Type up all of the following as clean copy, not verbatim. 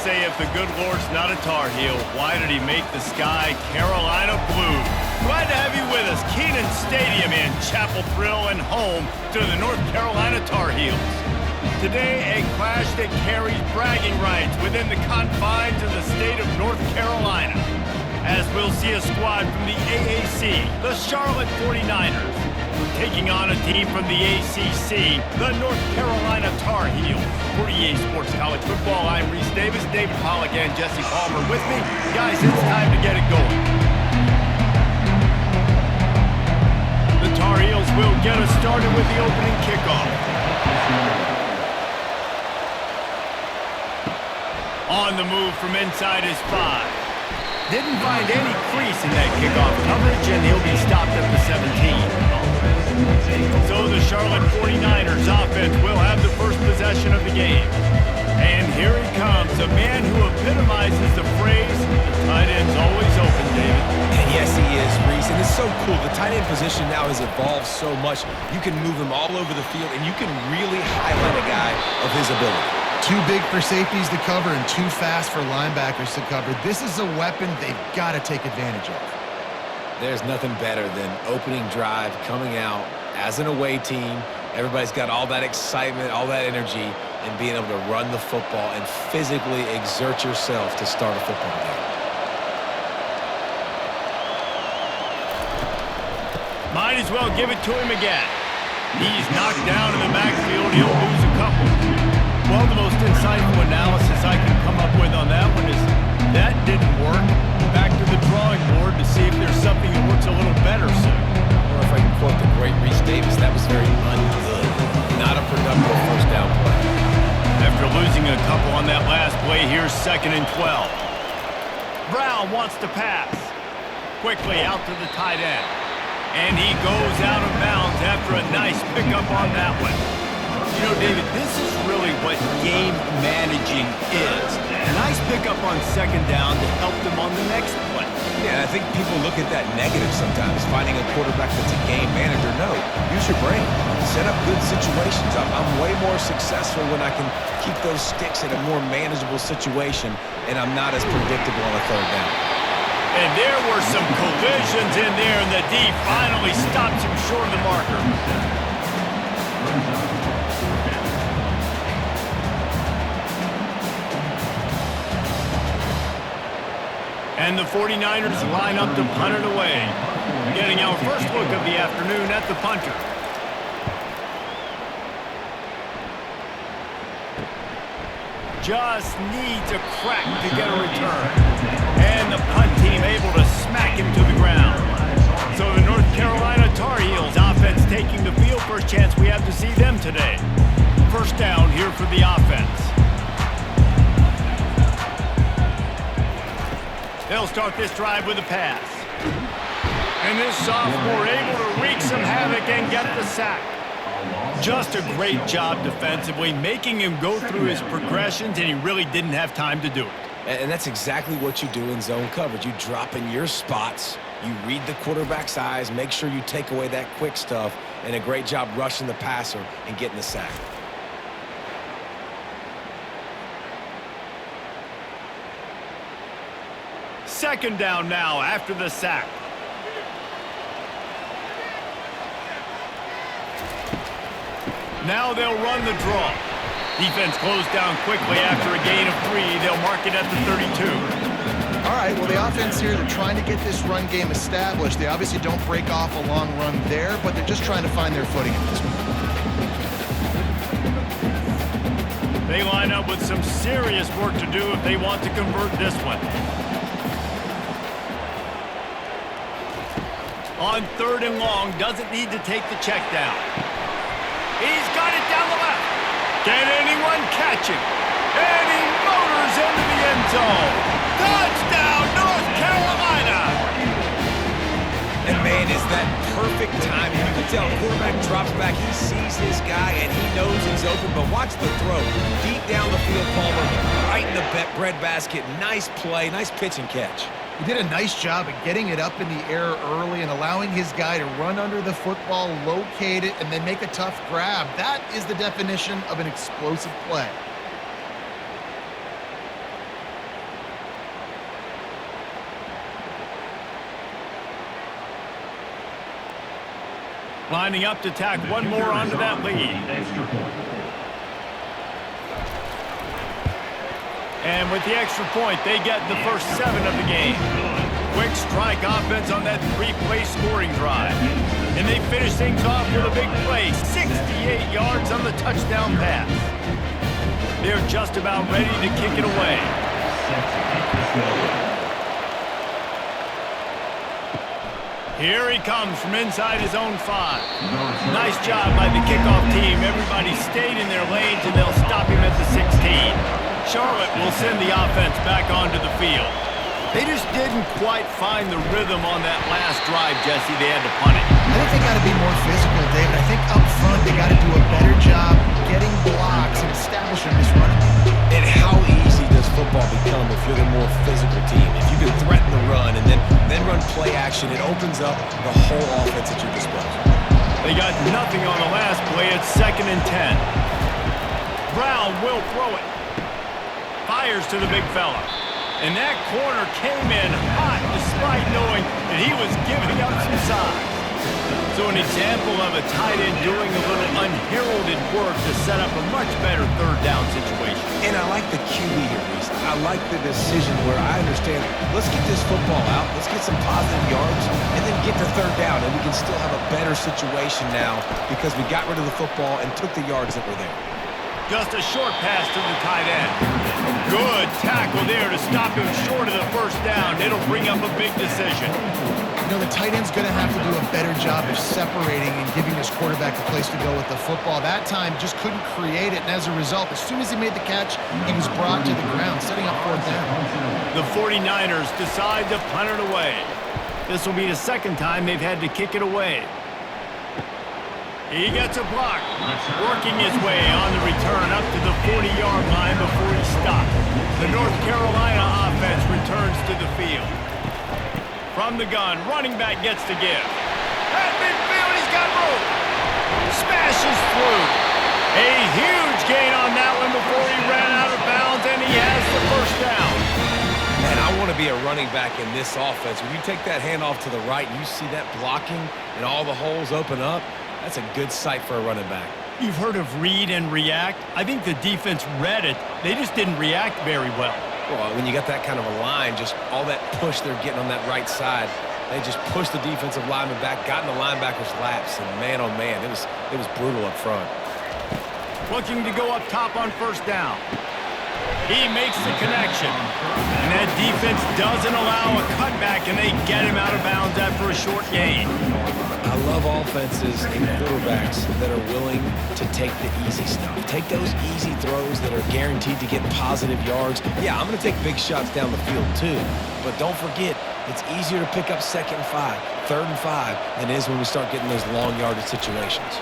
say if the good Lord's not a Tar Heel, why did he make the sky Carolina blue? Glad to have you with us. Kenan Stadium in Chapel Thrill and home to the North Carolina Tar Heels. Today, a clash that carries bragging rights within the confines of the state of North Carolina, as we'll see a squad from the AAC, the Charlotte 49ers, taking on a team from the ACC, the North Carolina Tar Heels. For EA Sports College Football, I'm Reese Davis, David Pollack, and Jesse Palmer with me. Guys, it's time to get it going. The Tar Heels will get us started with the opening kickoff. On the move from inside his 5. Didn't find any crease in that kickoff coverage, and he'll be stopped at the 17. So the Charlotte 49ers offense will have the first possession of the game. And here he comes, a man who epitomizes the phrase, the tight end's always open, David. And yes, he is, Reese, and it's so cool. The tight end position now has evolved so much. You can move him all over the field, and you can really highlight a guy of his ability. Too big for safeties to cover and too fast for linebackers to cover. This is a weapon they've got to take advantage of. There's nothing better than opening drive, coming out as an away team. Everybody's got all that excitement, all that energy, and being able to run the football and physically exert yourself to start a football game. Might as well give it to him again. He's knocked down in the backfield. He'll lose a couple. Well, the most insightful analysis I can come up with on that one is that didn't work. Back to the drawing board to see if there's something that works a little better soon. Or if I can quote the great Reese Davis, that was very ungood. Not a productive first down play. After losing a couple on that last play, here's 2nd and 12. Brown wants to pass. Quickly out to the tight end. And he goes out of bounds after a nice pickup on that one. You know, David, this is really what game managing is. A nice pickup on 2nd down to help them on the next play. Yeah, I think people look at that negative sometimes, finding a quarterback that's a game manager. No, use your brain. Set up good situations. I'm way more successful when I can keep those sticks in a more manageable situation, and I'm not as predictable on a 3rd down. And there were some collisions in there, and the D finally stops him short of the marker. And the 49ers line up to punt it away. Getting our first look of the afternoon at the punter. Just needs a crack to get a return. And the punt team able to smack him to the ground. So the North Carolina Tar Heels offense taking the field. First chance we have to see them today. First down here for the offense. They'll start this drive with a pass. And this sophomore able to wreak some havoc and get the sack. Just a great job defensively, making him go through his progressions, and he really didn't have time to do it. And that's exactly what you do in zone coverage. You drop in your spots, you read the quarterback's eyes, make sure you take away that quick stuff, and a great job rushing the passer and getting the sack. Second down now after the sack. Now they'll run the draw. Defense closed down quickly after a gain of 3. They'll mark it at the 32. All right, well, the offense here, they're trying to get this run game established. They obviously don't break off a long run there, but they're just trying to find their footing at this point. They line up with some serious work to do if they want to convert this one. On 3rd and long, doesn't need to take the check down. He's got it down the left. Can anyone catch him? And he motors into the end zone. Touchdown, North Carolina! And man, is that perfect timing. You can tell quarterback drops back, he sees his guy, and he knows he's open, but watch the throw. Deep down the field, Palmer, right in the breadbasket. Nice play, nice pitch and catch. He did a nice job of getting it up in the air early and allowing his guy to run under the football, locate it, and then make a tough grab. That is the definition of an explosive play. Lining up to tack one more onto that lead. And with the extra point, they get the first 7 of the game. Quick strike offense on that 3-play scoring drive. And they finish things off with a big play, 68 yards on the touchdown pass. They're just about ready to kick it away. Here he comes from inside his own 5. Nice job by the kickoff team. Everybody stayed in their lanes, and they'll stop him at the 16. Charlotte will send the offense back onto the field. They just didn't quite find the rhythm on that last drive, Jesse. They had to punt it. I think they got to be more physical, David. I think up front they got to do a better job getting blocks and establishing this running game. And how easy does football become if you're the more physical team? If you can threaten the run and then run play action, it opens up the whole offense at your disposal. They got nothing on the last play. It's 2nd and 10. Brown will throw it. Fires to the big fella. And that corner came in hot despite knowing that he was giving up some size. So an example of a tight end doing a little unheralded work to set up a much better 3rd down situation. And I like the QB here, Reese. I like the decision where I understand, let's get this football out, let's get some positive yards, and then get to 3rd down, and we can still have a better situation now because we got rid of the football and took the yards that were there. Just a short pass to the tight end. Good tackle there to stop him short of the 1st down. It'll bring up a big decision. You know, the tight end's going to have to do a better job of separating and giving his quarterback a place to go with the football. That time just couldn't create it, and as a result, as soon as he made the catch, he was brought to the ground, setting up 4th down. The 49ers decide to punt it away. This will be the 2nd time they've had to kick it away. He gets a block, working his way on the return up to the 40-yard line before he stopped. The North Carolina offense returns to the field. From the gun, running back gets to give. At midfield, he's got room. Smashes through. A huge gain on that one before he ran out of bounds, and he has the 1st down. Man, I want to be a running back in this offense. When you take that handoff to the right and you see that blocking and all the holes open up, that's a good sight for a running back. You've heard of read and react. I think the defense read it. They just didn't react very well. Well, when you got that kind of a line, just all that push they're getting on that right side, they just pushed the defensive lineman back, got in the linebacker's laps, and man, oh man, it was brutal up front. Looking to go up top on 1st down. He makes the connection. And that defense doesn't allow a cutback, and they get him out of bounds after a short gain. I love offenses and quarterbacks that are willing to take the easy stuff. Take those easy throws that are guaranteed to get positive yards. Yeah, I'm going to take big shots down the field too. But don't forget, it's easier to pick up 2nd and 5, 3rd and 5 than it is when we start getting those long yardage situations.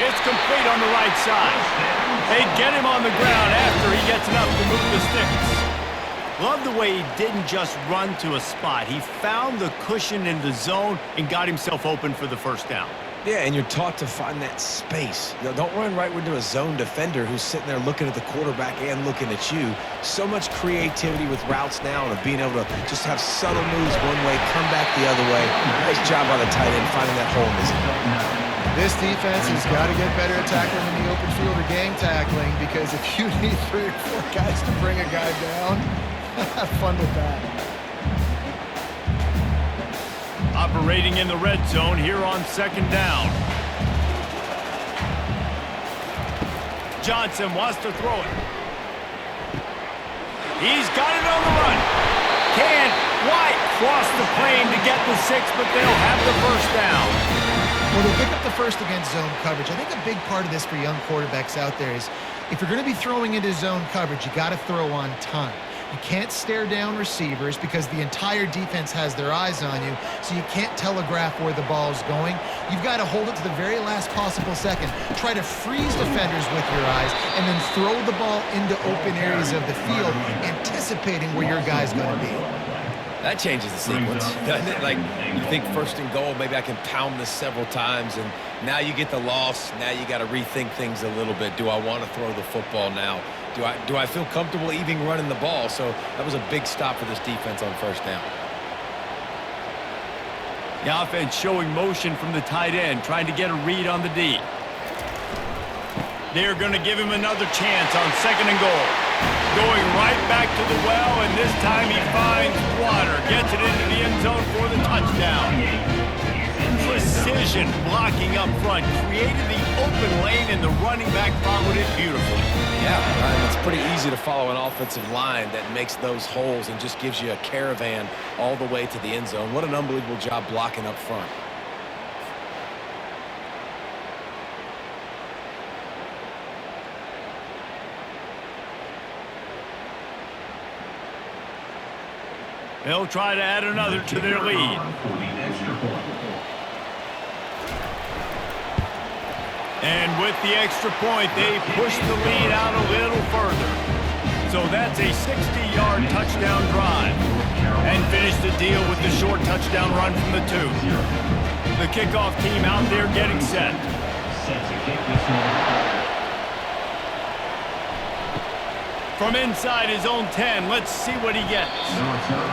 It's complete on the right side. They get him on the ground after he gets enough to move the sticks. Love the way he didn't just run to a spot. He found the cushion in the zone and got himself open for the 1st down. Yeah, and you're taught to find that space. You know, don't run right into a zone defender who's sitting there looking at the quarterback and looking at you. So much creativity with routes now and being able to just have subtle moves one way, come back the other way. Nice job by the tight end finding that hole in the zone. This defense has got to get better at tackling in the open field or gang tackling, because if you need 3 or 4 guys to bring a guy down, have fun with that. Operating in the red zone here on 2nd down. Johnson wants to throw it. He's got it on the run. Can White cross the plane to get the 6, but they'll have the 1st down. Well, they'll pick up the 1st against zone coverage. I think a big part of this for young quarterbacks out there is if you're going to be throwing into zone coverage, you got to throw on time. You can't stare down receivers because the entire defense has their eyes on you, so you can't telegraph where the ball is going. You've got to hold it to the very last possible second. Try to freeze defenders with your eyes and then throw the ball into open areas of the field, anticipating where your guy's going to be. That changes the sequence, doesn't it? Like, you think 1st and goal, maybe I can pound this several times, and now you get the loss. Now you got to rethink things a little bit. Do I want to throw the football now? Do I feel comfortable even running the ball? So that was a big stop for this defense on 1st down. The offense showing motion from the tight end, trying to get a read on the D. They're going to give him another chance on 2nd and goal. Going right back to the well, and this time he finds water. Gets it into the end zone for the touchdown. Precision blocking up front. Created the open lane, and the running back followed it beautifully. Yeah, it's pretty easy to follow an offensive line that makes those holes and just gives you a caravan all the way to the end zone. What an unbelievable job blocking up front. They'll try to add another to their lead. And with the extra point, they push the lead out a little further. So that's a 60-yard touchdown drive. And finish the deal with the short touchdown run from the 2. The kickoff team out there getting set. From inside his own 10, let's see what he gets.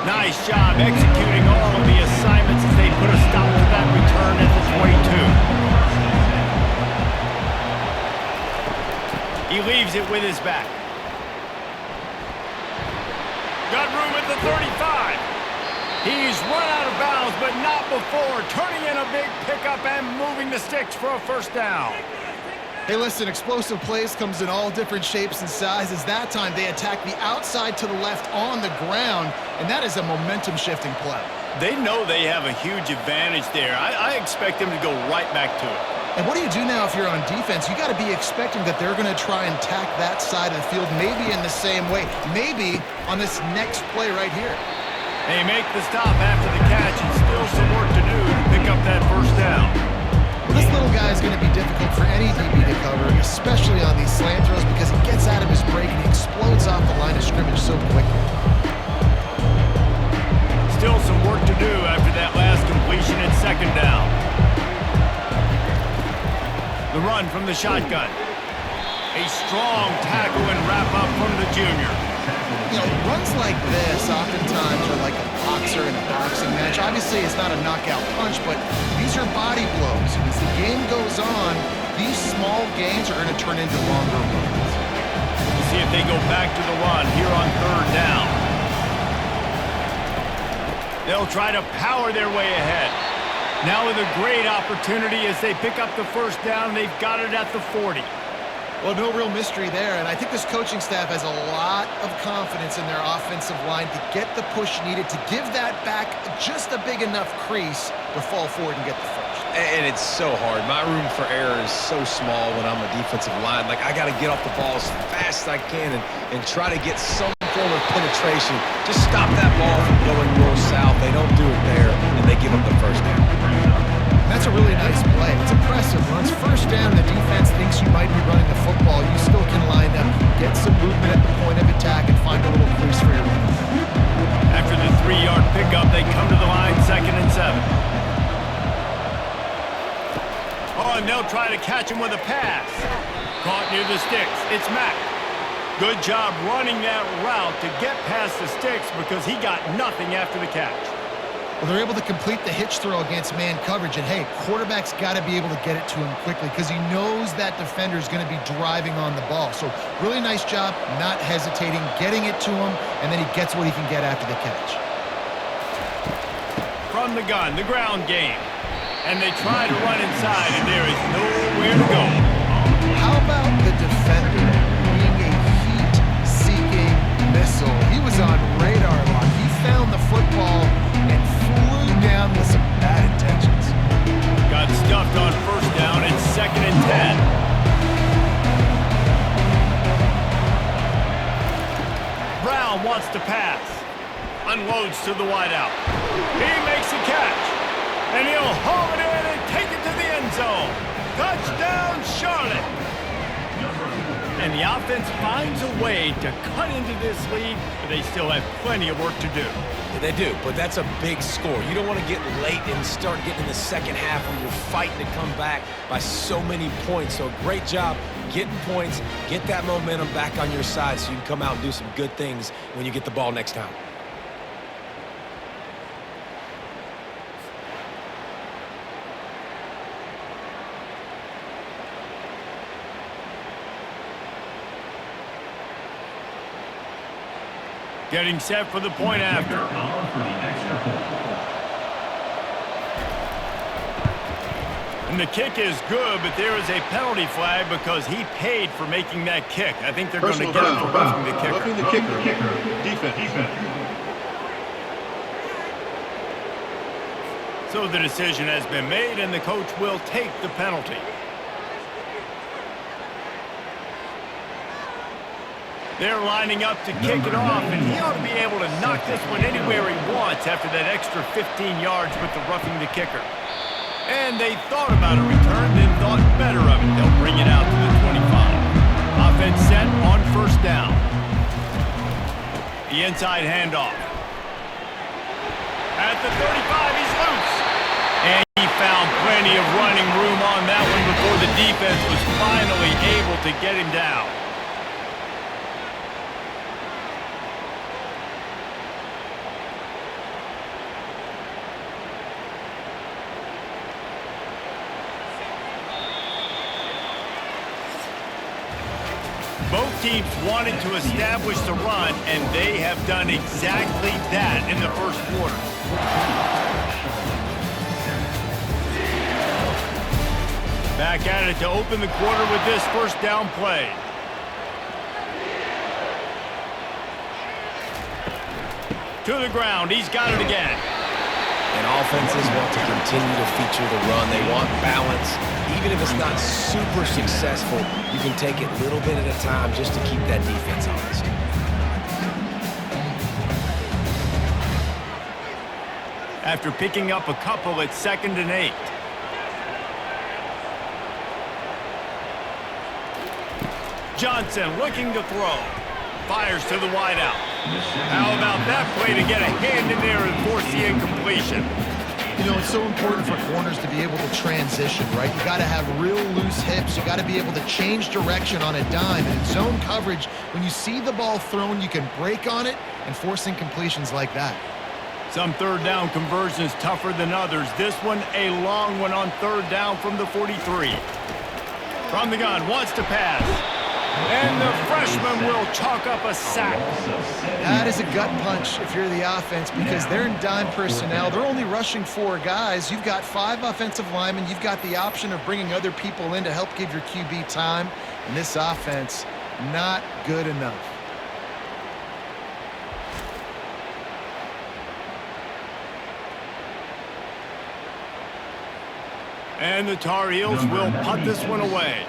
Nice job executing all of the assignments as they put a stop to that return at the 22. He leaves it with his back. Got room at the 35. He's run out of bounds, but not before. Turning in a big pickup and moving the sticks for a first down. Hey, listen, explosive plays comes in all different shapes and sizes. That time, they attack the outside to the left on the ground, and that is a momentum-shifting play. They know they have a huge advantage there. I expect them to go right back to it. And what do you do now if you're on defense? You got to be expecting that they're going to try and tack that side of the field, maybe in the same way, maybe on this next play right here. They make the stop after the catch, and still some work to do to pick up that first down. Well, this little guy is going to be difficult for any DB to cover, especially on these slant throws, because he gets out of his break and he explodes off the line of scrimmage so quickly. Still some work to do after that last completion at 2nd down. The run from the shotgun. A strong tackle and wrap up from the junior. You know, runs like this oftentimes are like a boxer in a boxing match. Obviously, it's not a knockout punch, but these are body blows. And as the game goes on, these small gains are going to turn into longer runs. We'll see if they go back to the run here on 3rd down. They'll try to power their way ahead. Now with a great opportunity as they pick up the first down. They've got it at the 40. Well, no real mystery there, and I think this coaching staff has a lot of confidence in their offensive line to get the push needed to give that back just a big enough crease to fall forward and get the first. And it's so hard. My room for error is so small when I'm a defensive line. Like, I got to get off the ball as fast as I can and try to get some form of penetration. Just stop that ball from going north-south. They don't do it there, and they give up the first down. That's a really nice play. It's impressive. Once first down, the defense thinks you might be running the football. You still can line up, get some movement at the point of attack, and find a little crease for your run. After the 3-yard pickup, they come to the line 2nd and 7. Oh, and they'll try to catch him with a pass. Caught near the sticks. It's Mack. Good job running that route to get past the sticks because he got nothing after the catch. Well, they're able to complete the hitch throw against man coverage, and hey, quarterback's got to be able to get it to him quickly because he knows that defender is going to be driving on the ball. So really nice job, not hesitating, getting it to him, and then he gets what he can get after the catch. From the gun, the ground game. And they try to run inside, and there is nowhere to go. How about the defender being a heat-seeking missile? He was on radar lock. He found the football and flew down with some bad intentions. Got stuffed on first down. It's 2nd and 10. Brown wants to pass. Unloads to the wideout. He makes a catch. And he'll haul it in and take it to the end zone. Touchdown, Charlotte. And the offense finds a way to cut into this lead, but they still have plenty of work to do. Yeah, they do, but that's a big score. You don't want to get late and start getting in the second half where you're fighting to come back by so many points. So great job getting points, get that momentum back on your side so you can come out and do some good things when you get the ball next time. Getting set for the point after. And the kick is good, but there is a penalty flag because he paid for making that kick. I think they're going to get him for roughing the kicker. Roughing the kicker. Defense. So the decision has been made, and the coach will take the penalty. They're lining up to kick it off, and he ought to be able to knock this one anywhere he wants after that extra 15 yards with the roughing the kicker. And they thought about a return, then thought better of it. They'll bring it out to the 25. Offense set on first down. The inside handoff. At the 35, he's loose. And he found plenty of running room on that one before the defense was finally able to get him down. Both teams wanted to establish the run, and they have done exactly that in the first quarter. Back at it to open the quarter with this first down play. To the ground. He's got it again. And offenses want to continue to feature the run. They want balance. Even if it's not super successful, you can take it little bit at a time just to keep that defense honest. After picking up a couple, it's 2nd and 8. Johnson looking to throw. Fires to the wideout. How about that play to get a hand in there and force the incompletion? You know, it's so important for corners to be able to transition, right? You got to have real loose hips. You got to be able to change direction on a dime. And in zone coverage, when you see the ball thrown, you can break on it and force incompletions like that. Some third down conversions tougher than others. This one, a long one on third down from the 43. From the gun, wants to pass. And the freshman will chalk up a sack. That is a gut punch if you're the offense because they're in dime personnel. They're only rushing 4 guys. You've got 5 offensive linemen. You've got the option of bringing other people in to help give your QB time. And this offense, not good enough. And the Tar Heels will punt this one away.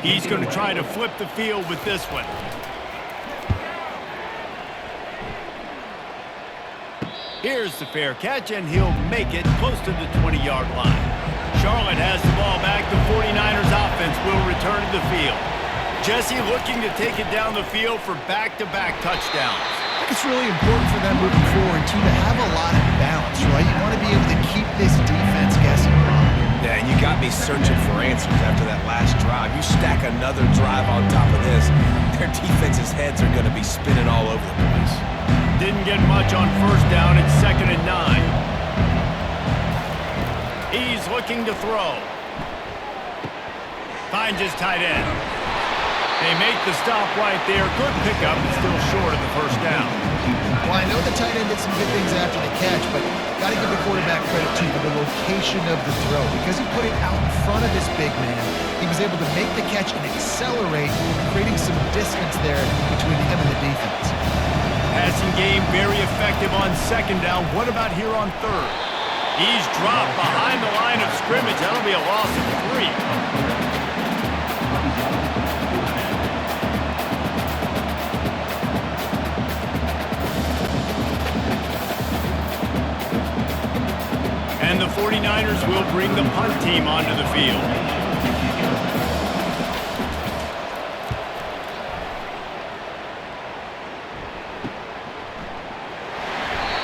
He's going to try to flip the field with this one. Here's the fair catch, and he'll make it close to the 20-yard line. Charlotte has the ball back. The 49ers offense will return to the field. Jesse looking to take it down the field for back-to-back touchdowns. I think it's really important for them moving forward, too, to have a lot of balance, right? You want to be able to keep this defense guessing. Yeah, and you got me searching for answers after that last drive. You stack another drive on top of this, their defense's heads are going to be spinning all over the place. Didn't get much on first down. It's 2nd and 9. He's looking to throw. Finds his tight end. They make the stop right there. Good pickup, but still short of the first down. Well, I know the tight end did some good things after the catch, but got to give the quarterback credit, too, for the location of the throw. Because he put it out in front of his big man, he was able to make the catch and accelerate, creating some distance there between him and the defense. Passing game very effective on 2nd down. What about here on 3rd? He's dropped behind the line of scrimmage. That'll be a loss of 3. And the 49ers will bring the punt team onto the field.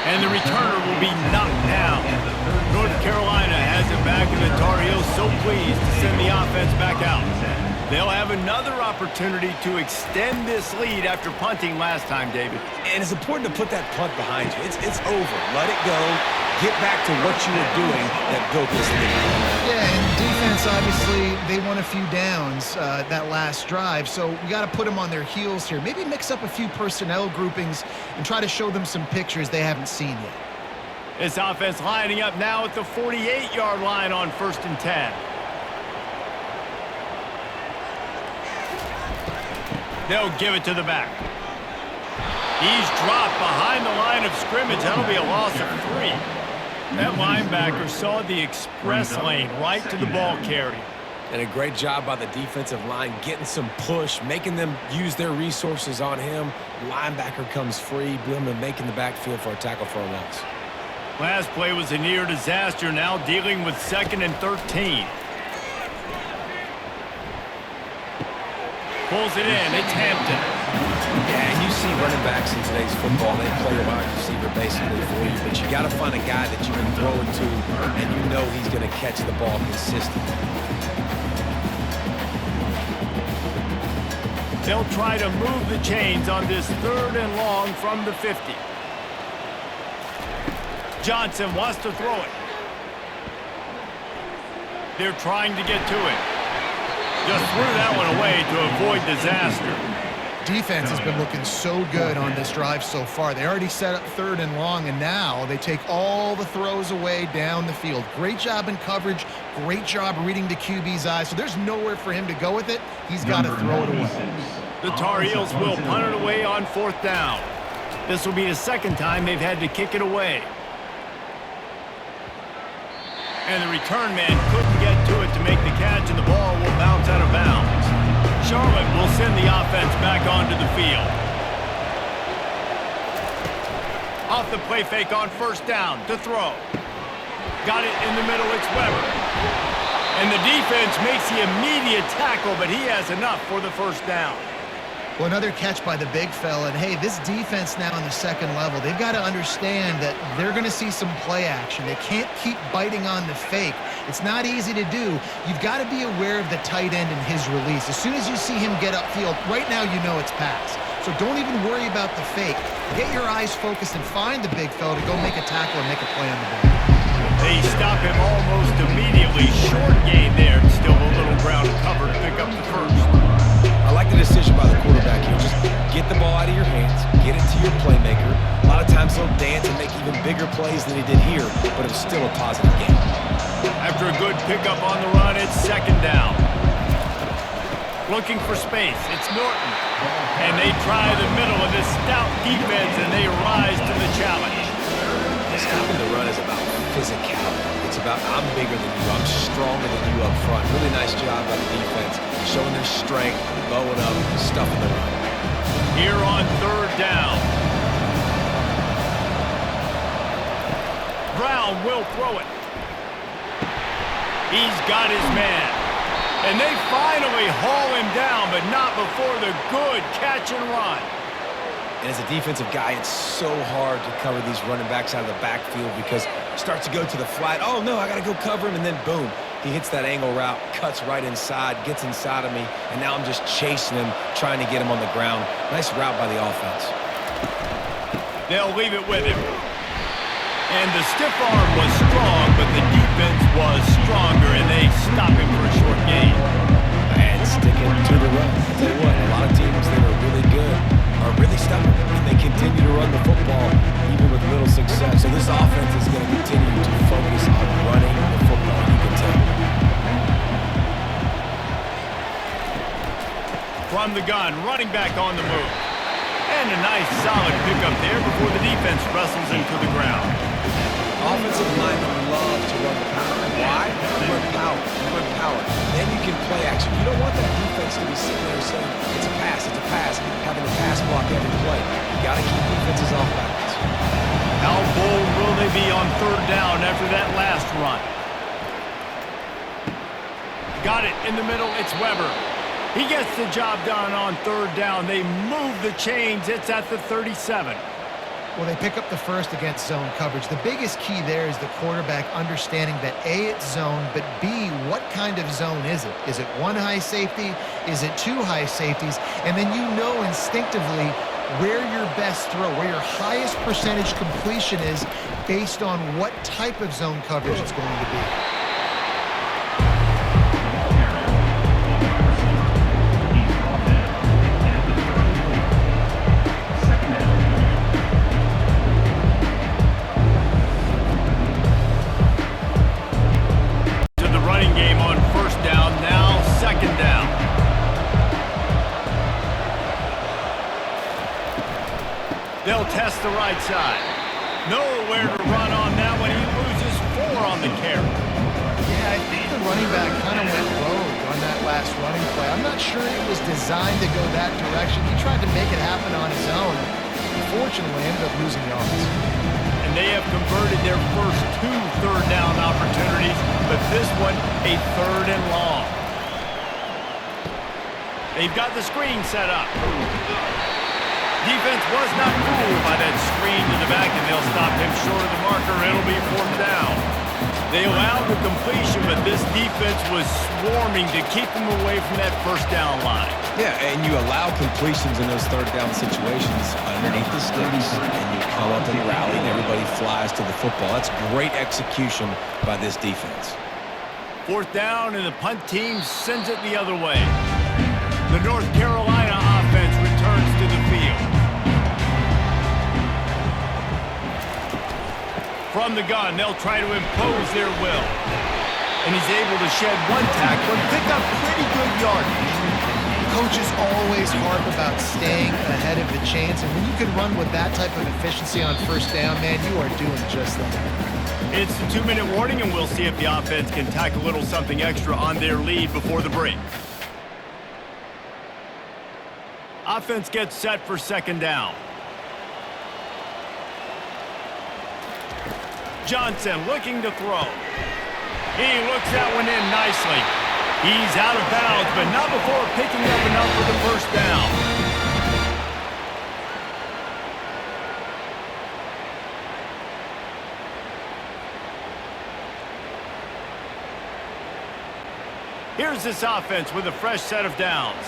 And the returner will be knocked down. North Carolina has it back, and the Tar Heels so pleased to send the offense back out. They'll have another opportunity to extend this lead after punting last time, David. And it's important to put that punt behind you. It's over. Let it go. Get back to what you were doing that built this lead. Yeah, and defense, obviously, they won a few downs that last drive, so we got to put them on their heels here. Maybe mix up a few personnel groupings and try to show them some pictures they haven't seen yet. This offense lining up now at the 48-yard line on 1st and 10. They'll give it to the back. He's dropped behind the line of scrimmage. That'll be a loss of 3. That linebacker saw the express lane right to the ball carrier. And a great job by the defensive line getting some push, making them use their resources on him. Linebacker comes free, boom, and making the backfield for a tackle for a loss. Last play was a near disaster, now dealing with 2nd and 13. Pulls it in. It's Hampton. Yeah, and you see running backs in today's football, they play a wide receiver basically for you, but you got to find a guy that you can throw it to, and you know he's going to catch the ball consistently. They'll try to move the chains on this 3rd and long from the 50. Johnson wants to throw it. They're trying to get to it. Just threw that one away to avoid disaster. Defense has been looking so good on this drive so far. They already set up 3rd and long, and now they take all the throws away down the field. Great job in coverage. Great job reading the QB's eyes. So there's nowhere for him to go with it. He's got to throw it away. The Tar Heels will punt it away on 4th down. This will be the 2nd time they've had to kick it away. And the return man couldn't get to it to make the catch, and the ball will bounce out of bounds. Charlotte will send the offense back onto the field. Off the play fake on 1st down to throw. Got it in the middle, it's Weber. And the defense makes the immediate tackle, but he has enough for the 1st down. Well, another catch by the big fella. And, hey, this defense now on the 2nd level, they've got to understand that they're going to see some play action. They can't keep biting on the fake. It's not easy to do. You've got to be aware of the tight end and his release. As soon as you see him get upfield, right now you know it's pass. So don't even worry about the fake. Get your eyes focused and find the big fella to go make a tackle and make a play on the ball. They stop him almost immediately. Short gain there. Still a little ground to cover to pick up the 1st. I like the decision by the quarterback here. Just get the ball out of your hands, get it to your playmaker. A lot of times he'll dance and make even bigger plays than he did here, but it was still a positive game. After a good pickup on the run, it's 2nd down. Looking for space, it's Norton. And they try the middle of this stout defense, and they rise to the challenge. Stopping the run is about physicality. It's about I'm bigger than you, I'm stronger than you up front. Really nice job by the defense, showing their strength, bowing up, stuffing the run. Here on 3rd down. Brown will throw it. He's got his man. And they finally haul him down, but not before the good catch and run. And as a defensive guy, it's so hard to cover these running backs out of the backfield because it starts to go to the flat. Oh, no, I got to go cover him, and then boom. He hits that angle route, cuts right inside, gets inside of me, and now I'm just chasing him, trying to get him on the ground. Nice route by the offense. They'll leave it with him. And the stiff arm was strong, but the defense was stronger, and they stop him for a short gain. And sticking to the run. I'll tell you what, a lot of teams that are really good are really stubborn, and they continue to run the football even with little success. So this offense is going to continue to focus on running the football, you can tell. From the gun, running back on the move. And a nice solid pickup there before the defense wrestles him to the ground. Offensive linemen love to run the power. Why? You run power. You run power. Then you can play action. You don't want that defense to be sitting there saying, it's a pass, having a pass block every play. You got to keep defenses off balance. How bold will they be on 3rd down after that last run? Got it in the middle. It's Weber. He gets the job done on 3rd down. They move the chains. It's at the 37. Well, they pick up the first against zone coverage. The biggest key there is the quarterback understanding that A, it's zone, but B, what kind of zone is it? Is it one high safety? Is it two high safeties? And then you know instinctively where your best throw, where your highest percentage completion is based on what type of zone coverage it's going to be. They'll test the right side. Nowhere to run on that one. He loses 4 on the carry. Yeah, I think the running back kind of went rogue on that last running play. I'm not sure it was designed to go that direction. He tried to make it happen on his own. Unfortunately, ended up losing yards. And they have converted their first 2 third down opportunities, but this one a 3rd and long. They've got the screen set up. Defense was not fooled by that screen to the back, and they'll stop him short of the marker. It'll be 4th down. They allowed the completion, but this defense was swarming to keep them away from that first down line. Yeah, and you allow completions in those third down situations underneath the sticks, and you come up and rally, and everybody flies to the football. That's great execution by this defense. 4th down, and the punt team sends it the other way. The North Carolina offense returns to the field. From the gun, they'll try to impose their will. And he's able to shed 1 tackle and pick up pretty good yardage. Coaches always harp about staying ahead of the chains, and when you can run with that type of efficiency on 1st down, man, you are doing just that. It's the 2-minute warning, and we'll see if the offense can tack a little something extra on their lead before the break. Offense gets set for 2nd down. Johnson looking to throw. He looks that one in nicely. He's out of bounds, but not before picking up enough for the 1st down. Here's this offense with a fresh set of downs.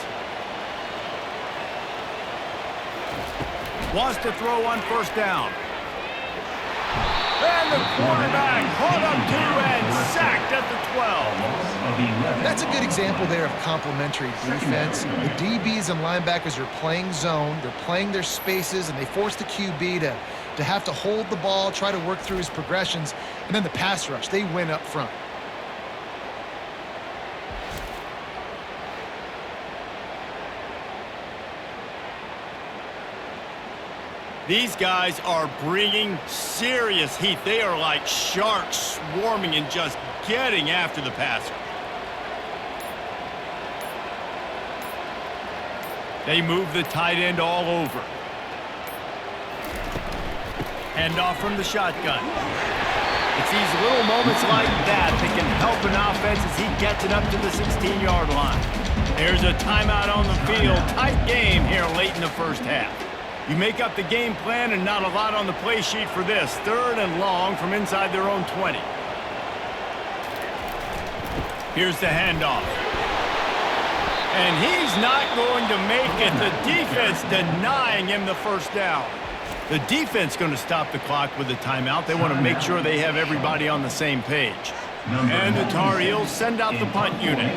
Wants to throw on 1st down. And the quarterback caught up to and sacked at the 12. That's a good example there of complementary defense. The DBs and linebackers are playing zone, they're playing their spaces, and they force the QB to have to hold the ball, try to work through his progressions, and then the pass rush, they win up front. These guys are bringing serious heat. They are like sharks swarming and just getting after the passer. They move the tight end all over. Handoff from the shotgun. It's these little moments like that that can help an offense as he gets it up to the 16-yard line. There's a timeout on the field. Tight game here late in the 1st half. You make up the game plan and not a lot on the play sheet for this. 3rd and long from inside their own 20. Here's the handoff. And he's not going to make it. The defense denying him the 1st down. The defense going to stop the clock with a timeout. They want to make sure they have everybody on the same page. And the Tar Heels send out the punt unit.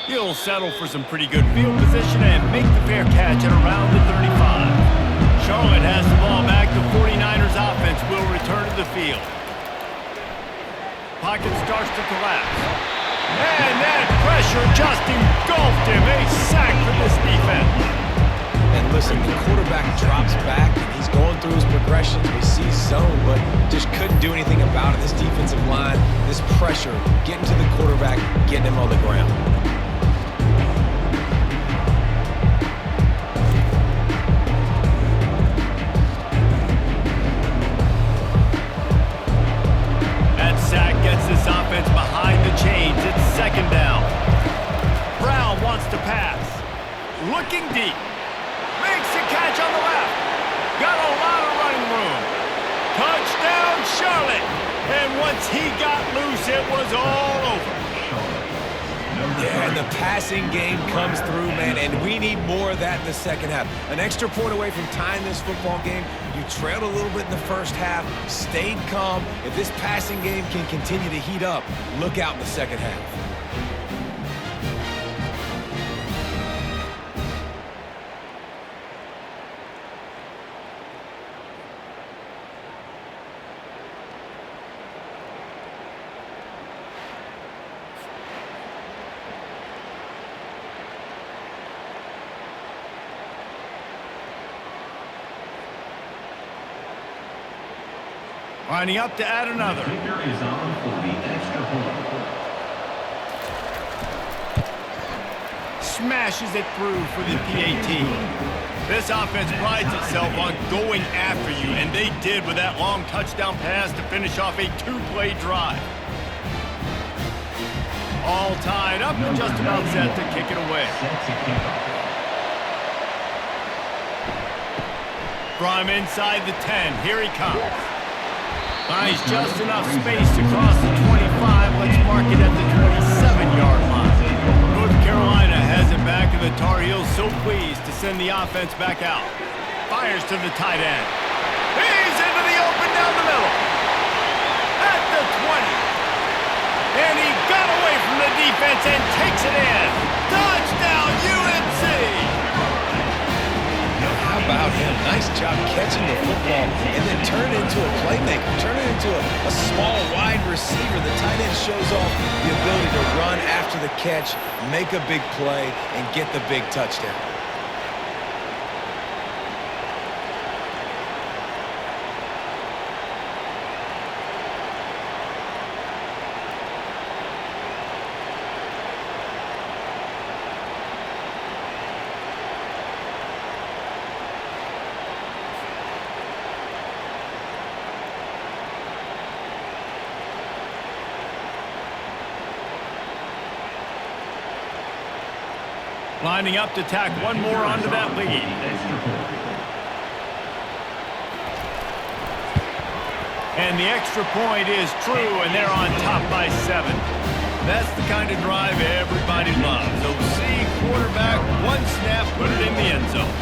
He'll settle for some pretty good field position and make the fair catch at around the 35. Charlotte has the ball back. The 49ers offense will return to the field. Pocket starts to collapse. And that pressure just engulfed him. A sack for this defense. And listen, the quarterback drops back, and he's going through his progressions. We see zone, but just couldn't do anything about it. This defensive line, this pressure, getting to the quarterback, getting him on the ground. This offense behind the chains. It's 2nd down. Brown wants looking deep. Makes the catch on the left. Got a lot of running room. Touchdown, Charlotte. And once he got loose, it was all over. Yeah, and the passing game comes through, man, and we need more of that in the second half. An extra point away from tying this football game. You trailed a little bit in the first half, stayed calm. If this passing game can continue to heat up, look out in the second half. Lining up to add another. Kicker is on for the extra point. Smashes it through for the PAT. This offense prides itself on going after you, and they did with that long touchdown pass to finish off a two-play drive. All tied up and just about set to kick it away. From inside the 10, here he comes. Finds just enough space to cross the 25. Let's mark it at the 27-yard line. North Carolina has it back, and the Tar Heels so pleased to send the offense back out. Fires to the tight end. He's into the open down the middle. At the 20. And he got away from the defense and takes it in. Touchdown, UNC! How about him? Nice job catching the football and then turn it into a playmaker. Turn it into a small, wide receiver. The tight end shows off the ability to run after the catch, make a big play, and get the big touchdown. Lining up to tack one more onto that lead. And the extra point is true, and they're on top by 7. That's the kind of drive everybody loves. OC, quarterback, one snap, put it in the end zone.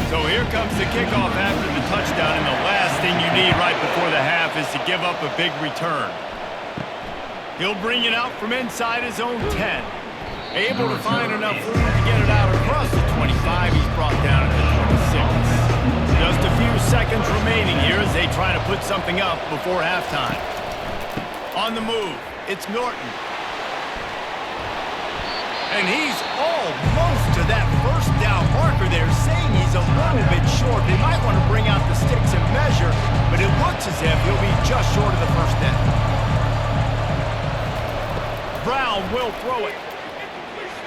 So here comes the kickoff after the touchdown, and the last thing you need right before the half is to give up a big return. He'll bring it out from inside his own 10. Able to find enough room to get it out across the 25. He's brought down at the 26. Just a few seconds remaining here as they try to put something up before halftime. On the move, it's Norton. And he's almost to that first down marker there, saying he's a little bit short. They might want to bring out the sticks and measure, but it looks as if he'll be just short of the first down. Brown will throw it.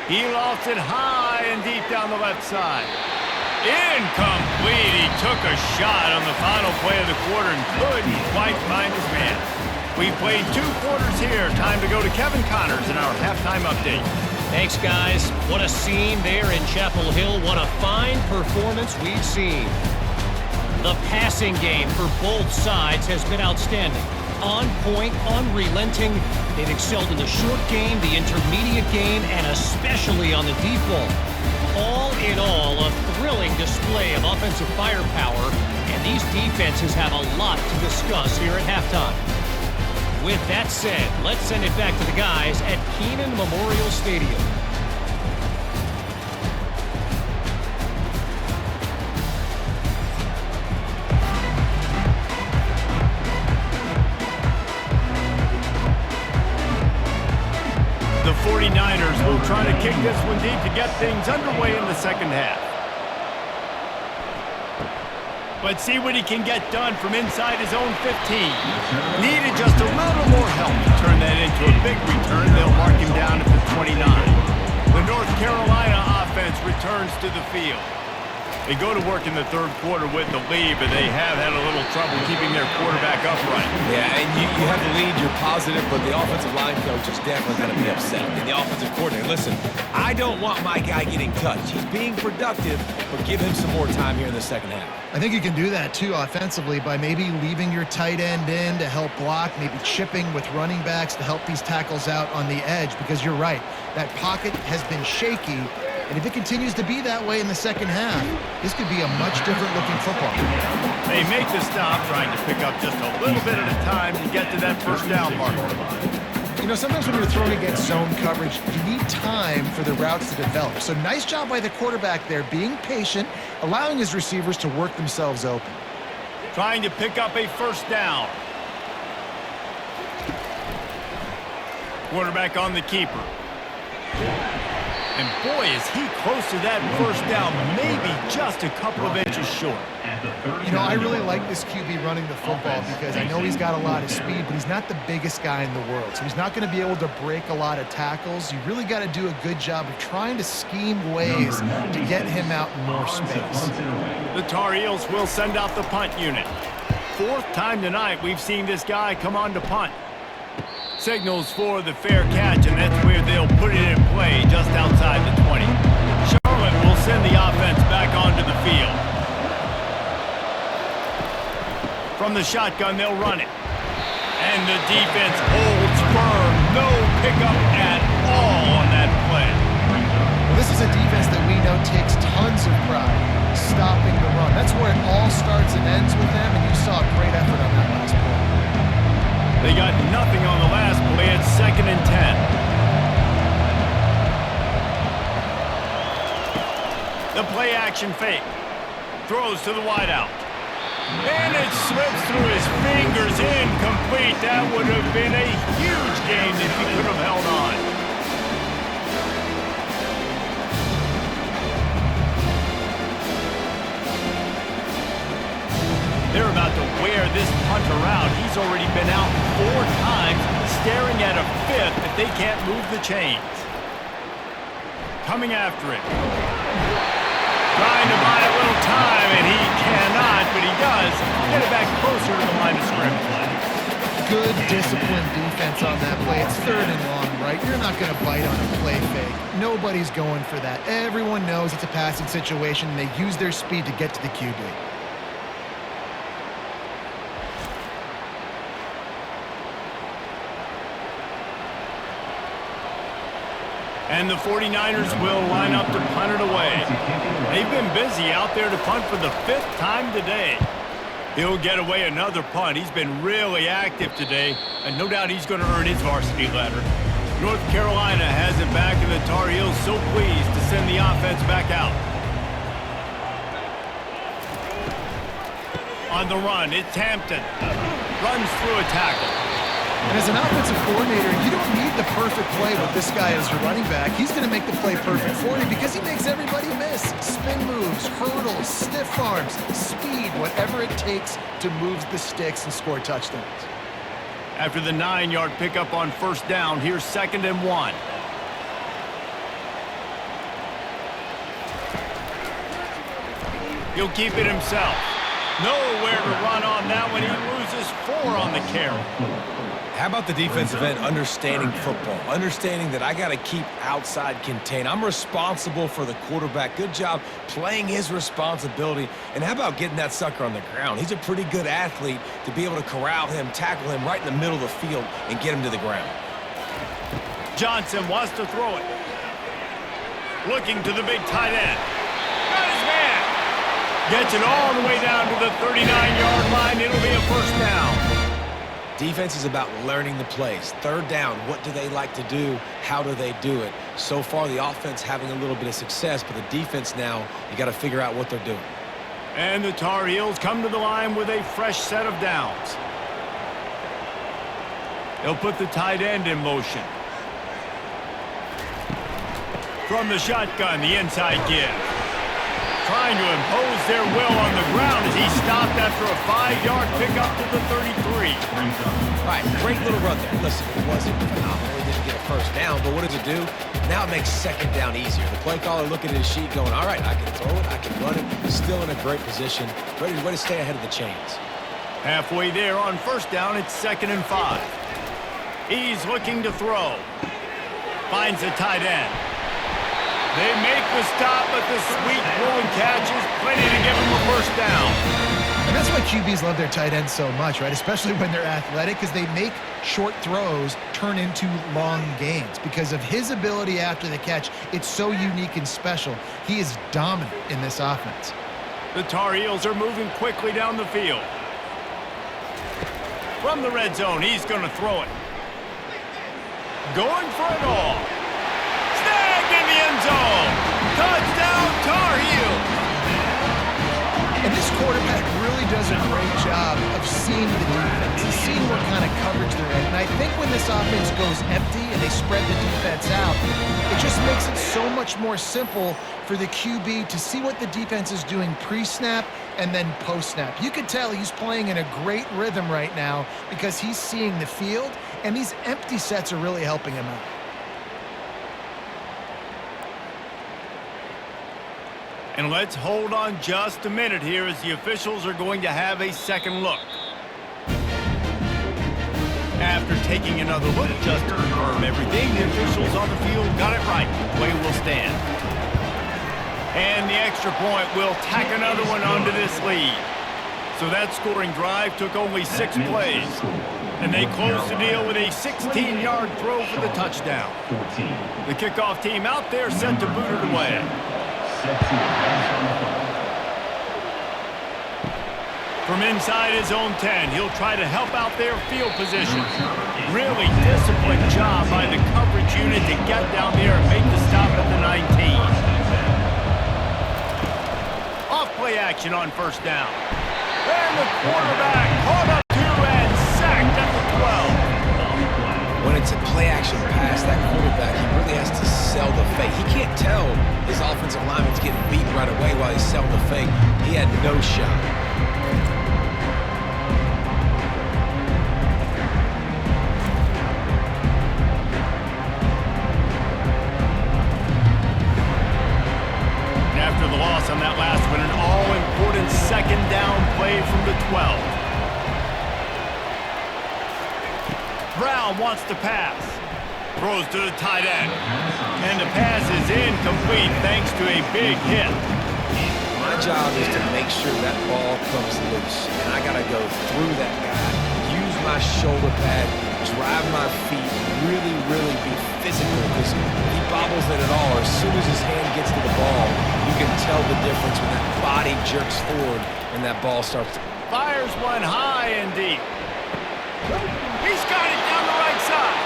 He lost it high and deep down the left side. Incomplete. He took a shot on the final play of the quarter and couldn't quite find his man. We played 2 quarters here. Time to go to Kevin Connors in our halftime update. Thanks, guys. What a scene there in Chapel Hill. What a fine performance we've seen. The passing game for both sides has been outstanding. On point, unrelenting. They've excelled in the short game, the intermediate game, and especially on the deep ball. All in all, a thrilling display of offensive firepower, and these defenses have a lot to discuss here at halftime. With that said, let's send it back to the guys at Kenan Memorial Stadium. The 49ers will try to kick this one deep to get things underway in the second half. Let's see what he can get done from inside his own 15. Needed just a little more help to turn that into a big return. They'll mark him down at the 29. The North Carolina offense returns to the field. They go to work in the third quarter with the lead, but they have had a little trouble keeping their quarterback upright. Yeah, and you have the lead, you're positive, but the offensive line coach is definitely going to be upset. And the offensive coordinator, listen, I don't want my guy getting touched. He's being productive, but give him some more time here in the second half. I think you can do that, too, offensively, by maybe leaving your tight end in to help block, maybe chipping with running backs to help these tackles out on the edge, because you're right. That pocket has been shaky, and if it continues to be that way in the second half, this could be a much different looking football. They make the stop, trying to pick up just a little bit at a time to get to that first down marker. You know, sometimes when you're throwing against zone coverage, you need time for the routes to develop. So nice job by the quarterback there, being patient, allowing his receivers to work themselves open. Trying to pick up a first down. Quarterback on the keeper. And boy, is he close to that first down, maybe just a couple of inches short. You know, I really like this QB running the football because I know he's got a lot of speed, but he's not the biggest guy in the world. So he's not going to be able to break a lot of tackles. You really got to do a good job of trying to scheme ways to get him out in more space. The Tar Heels will send out the punt unit. Fourth time tonight we've seen this guy come on to punt. Signals for the fair catch, and that's where they'll put it in play just outside the 20. Charlotte will send the offense back onto the field. From the shotgun, they'll run it. And the defense holds firm. No pickup at all on that play. Well, this is a defense that we know takes tons of pride stopping the run. That's where it all starts and ends with them, and you saw a great effort on that last play. They got nothing on the last play. It's 2nd and 10. The play action fake. Throws to the wideout. And it slips through his fingers. Incomplete. That would have been a huge gain if he could have held on. They're about to wear this punter out. He's already been out 4 times, staring at a 5th if they can't move the chains. Coming after it. Trying to buy a little time, and he cannot, but he does get it back closer to the line of scrimmage. Good disciplined defense on that play. It's 3rd and long, right? You're not going to bite on a play fake. Nobody's going for that. Everyone knows it's a passing situation, and they use their speed to get to the QB. And the 49ers will line up to punt it away. They've been busy out there to punt for the 5th time today. He'll get away another punt. He's been really active today, and no doubt he's going to earn his varsity letter. North Carolina has it back, and the Tar Heels so pleased to send the offense back out. On the run, it's Hampton. Runs through a tackle. And as an offensive coordinator, you don't need the perfect play with this guy as your running back. He's going to make the play perfect for you because he makes everybody miss. Spin moves, hurdles, stiff arms, speed, whatever it takes to move the sticks and score touchdowns. After the 9-yard pickup on first down, here's 2nd and 1. He'll keep it himself. Nowhere to run on that one. He loses 4 on the carry. How about the defensive end understanding football, understanding that I got to keep outside contain. I'm responsible for the quarterback. Good job playing his responsibility. And how about getting that sucker on the ground? He's a pretty good athlete to be able to corral him, tackle him right in the middle of the field and get him to the ground. Johnson wants to throw it. Looking to the big tight end. Got his man. Gets it all the way down to the 39-yard line. It'll be a first down. Defense is about learning the plays. 3rd down, what do they like to do? How do they do it? So far, the offense having a little bit of success, but the defense now, you got to figure out what they're doing. And the Tar Heels come to the line with a fresh set of downs. They'll put the tight end in motion. From the shotgun, the inside give. trying to impose their will on the ground as he stopped after a 5-yard pickup to the 33. All right, great little run there. Listen, it wasn't phenomenal. He didn't get a first down, but what does it do? Now it makes second down easier. The play caller looking at his sheet going, all right, I can throw it, I can run it. Still in a great position. Ready to stay ahead of the chains. Halfway there on first down, it's 2nd and 5. He's looking to throw. Finds the tight end. They make the stop, but the sweet throwing catch is plenty to give him a first down. And that's why QBs love their tight ends so much, right? Especially when they're athletic, because they make short throws turn into long gains. Because of his ability after the catch, it's so unique and special. He is dominant in this offense. The Tar Heels are moving quickly down the field. From the red zone, he's going to throw it. Going for it all. Snagged in the end zone. Touchdown, Tar Heels. And this quarterback really does a great job of seeing the defense. He's seeing what kind of coverage they're in. And I think when this offense goes empty and they spread the defense out, it just makes it so much more simple for the QB to see what the defense is doing pre-snap and then post-snap. You could tell he's playing in a great rhythm right now because he's seeing the field, and these empty sets are really helping him out. And let's hold on just a minute here as the officials are going to have a second look. After taking another look just to confirm everything, the officials on the field got it right. Play will stand. And the extra point will tack another one onto this lead. So that scoring drive took only 6 plays. And they closed the deal with a 16-yard throw for the touchdown. The kickoff team out there set to boot it away. From inside his own 10, he'll try to help out their field position. Really disciplined job by the coverage unit to get down there and make the stop at the 19. Off play action on first down. And the quarterback caught up to and sacked at the 12. When it's a play-action pass, that quarterback, he really has to sell the fake. He can't tell his offensive lineman's getting beat right away while he's selling the fake. He had no shot. And after the loss on that last one, an all-important second down play from the 12. Brown wants to pass. Throws to the tight end. And the pass is incomplete thanks to a big hit. My job is to make sure that ball comes loose. And I got to go through that guy, use my shoulder pad, drive my feet, really be physical. Because if he bobbles it at all, as soon as his hand gets to the ball, you can tell the difference when that body jerks forward and that ball starts to... Fires one high and deep. He's got it down the right side.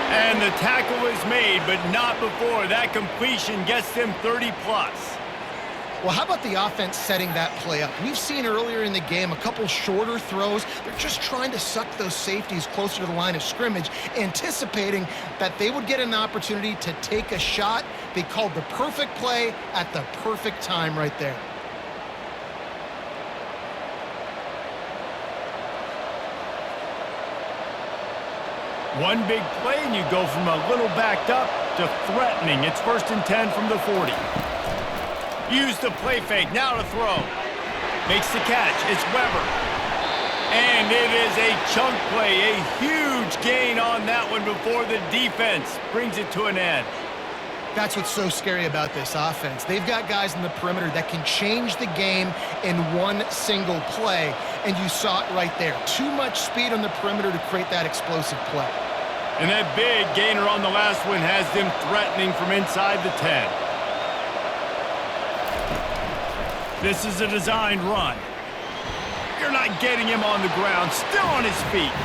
And the tackle is made, but not before that completion gets them 30+. Well, how about the offense setting that play up? We've seen earlier in the game a couple shorter throws. They're just trying to suck those safeties closer to the line of scrimmage, anticipating that they would get an opportunity to take a shot. They called the perfect play at the perfect time right there. One big play, and you go from a little backed up to threatening. It's 1st and 10 from the 40. Use the play fake, now to throw. Makes the catch, it's Weber. And it is a chunk play, a huge gain on that one before the defense brings it to an end. That's what's so scary about this offense. They've got guys in the perimeter that can change the game in one single play, and you saw it right there. Too much speed on the perimeter to create that explosive play. And that big gainer on the last one has them threatening from inside the 10. This is a designed run. You're not getting him on the ground, still on his feet.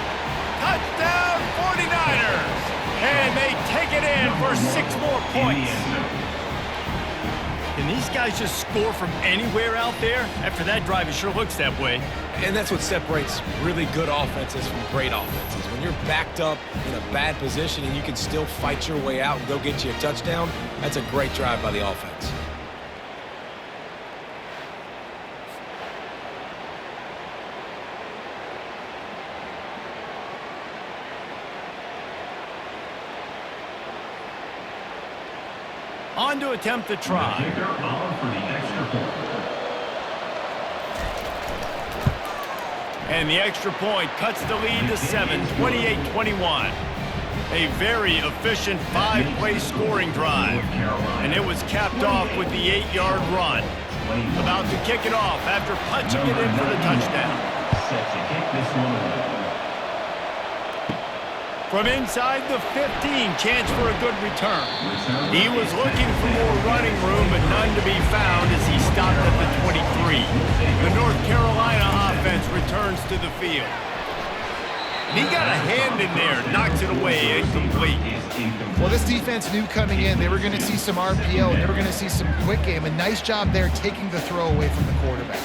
Touchdown 49ers! And they take it in for 6 more points. Can these guys just score from anywhere out there? After that drive, it sure looks that way. And that's what separates really good offenses from great offenses. When you're backed up in a bad position and you can still fight your way out and go get you a touchdown, that's a great drive by the offense. On to attempt the The try. kicker on for the extra point. And the extra point cuts the lead to 7, 28-21. A very efficient 5-play scoring drive. And it was capped off with the 8-yard run. About to kick it off after punching it in for the touchdown. Set to kick this one away. From inside the 15, chance for a good return. He was looking for more running room, but none to be found as he stopped at the 23. The North Carolina offense returns to the field. And he got a hand in there, knocks it away, incomplete. Well, this defense knew coming in they were going to see some RPO, and they were going to see some quick game. A nice job there taking the throw away from the quarterback.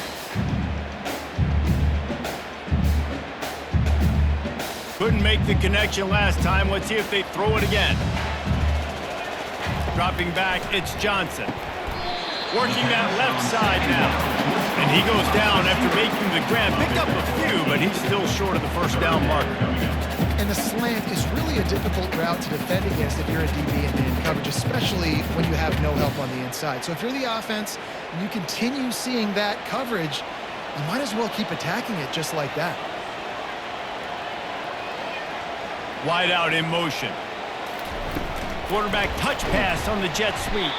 Couldn't make the connection last time. Let's see if they throw it again. Dropping back, it's Johnson. Working that left side now. And he goes down after making the grab. Picked up a few, but he's still short of the first down marker. And the slant is really a difficult route to defend against if you're a DB in man coverage, especially when you have no help on the inside. So if you're the offense and you continue seeing that coverage, you might as well keep attacking it just like that. Wide out in motion. Quarterback touch pass on the jet sweep.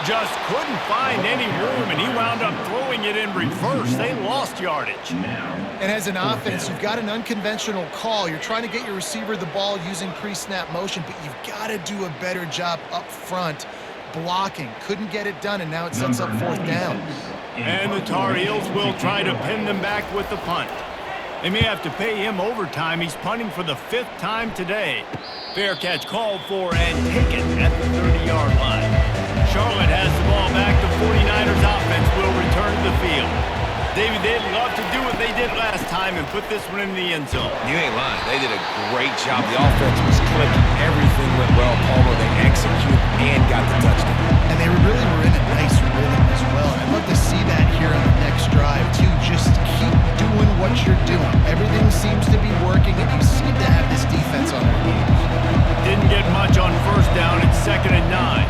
Just couldn't find any room, and he wound up throwing it in reverse. They lost yardage. And as an offense, you've got an unconventional call. You're trying to get your receiver the ball using pre-snap motion, but you've got to do a better job up front blocking. Couldn't get it done, and now it sets up fourth down. And the Tar Heels will try to pin them back with the punt. They may have to pay him overtime. He's punting for the 5th time today. Fair catch called for and taken at the 30-yard line. Charlotte has the ball back. The 49ers offense will return to the field. David, they'd love to do what they did last time and put this one in the end zone. You ain't lying. They did a great job. The offense was clicking. Everything went well. Palmer, they executed and got the touchdown. And they really were in a nice rhythm as well. And I'd love to see that here on the next drive, too. Just keep doing what you're doing. Everything seems to be working, and you seem to have this defense on their heels. Didn't get much on first down. It's 2nd and 9.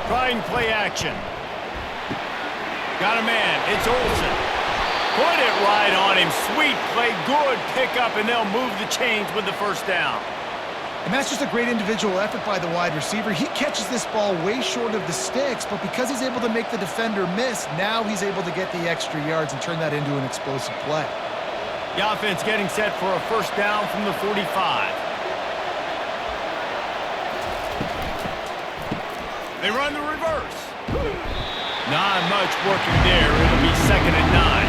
Trying play action. Got a man. It's Olsen. Put it right on him. Sweet play. Good pickup, and they'll move the chains with the first down. And that's just a great individual effort by the wide receiver. He catches this ball way short of the sticks, but because he's able to make the defender miss, now he's able to get the extra yards and turn that into an explosive play. The offense getting set for a first down from the 45. They run the reverse. Not much working there. It'll be 2nd and 9.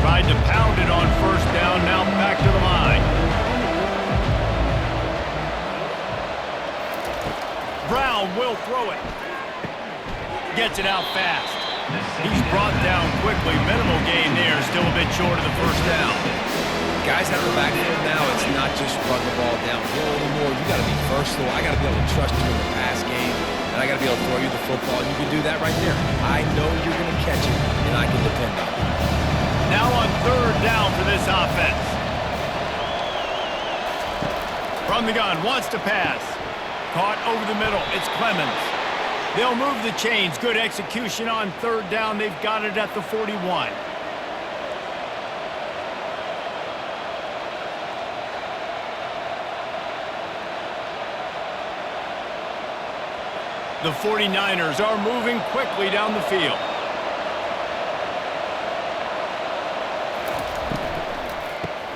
Tried to pound it on first down, now back to the line. Brown will throw it. Gets it out fast. He's brought down quickly. Minimal gain there, still a bit short of the first down. Guys out of the backfield now, it's not just run the ball downhill anymore. You got to be versatile. I got to be able to trust you in the pass game, and I got to be able to throw you the football. You can do that right there. I know you're going to catch it, and I can depend on it. Now on 3rd down for this offense. From the gun, wants to pass. Caught over the middle. It's Clemens. They'll move the chains. Good execution on 3rd down. They've got it at the 41. The 49ers are moving quickly down the field.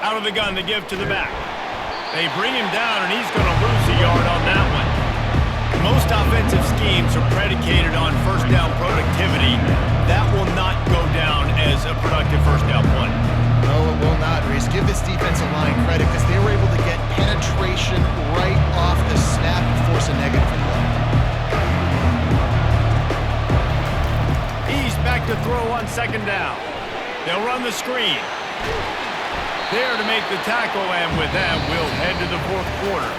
Out of the gun, they give to the back. They bring him down, and he's going to lose a yard on that one. Most offensive schemes are predicated on first down productivity. That will not go down as a productive first down one. No, it will not, Reese. Give this defensive line credit because they were able to get penetration right off the snap and force a negative play. He's back to throw on 2nd down. They'll run the screen. There to make the tackle, and with that, we'll head to the 4th quarter.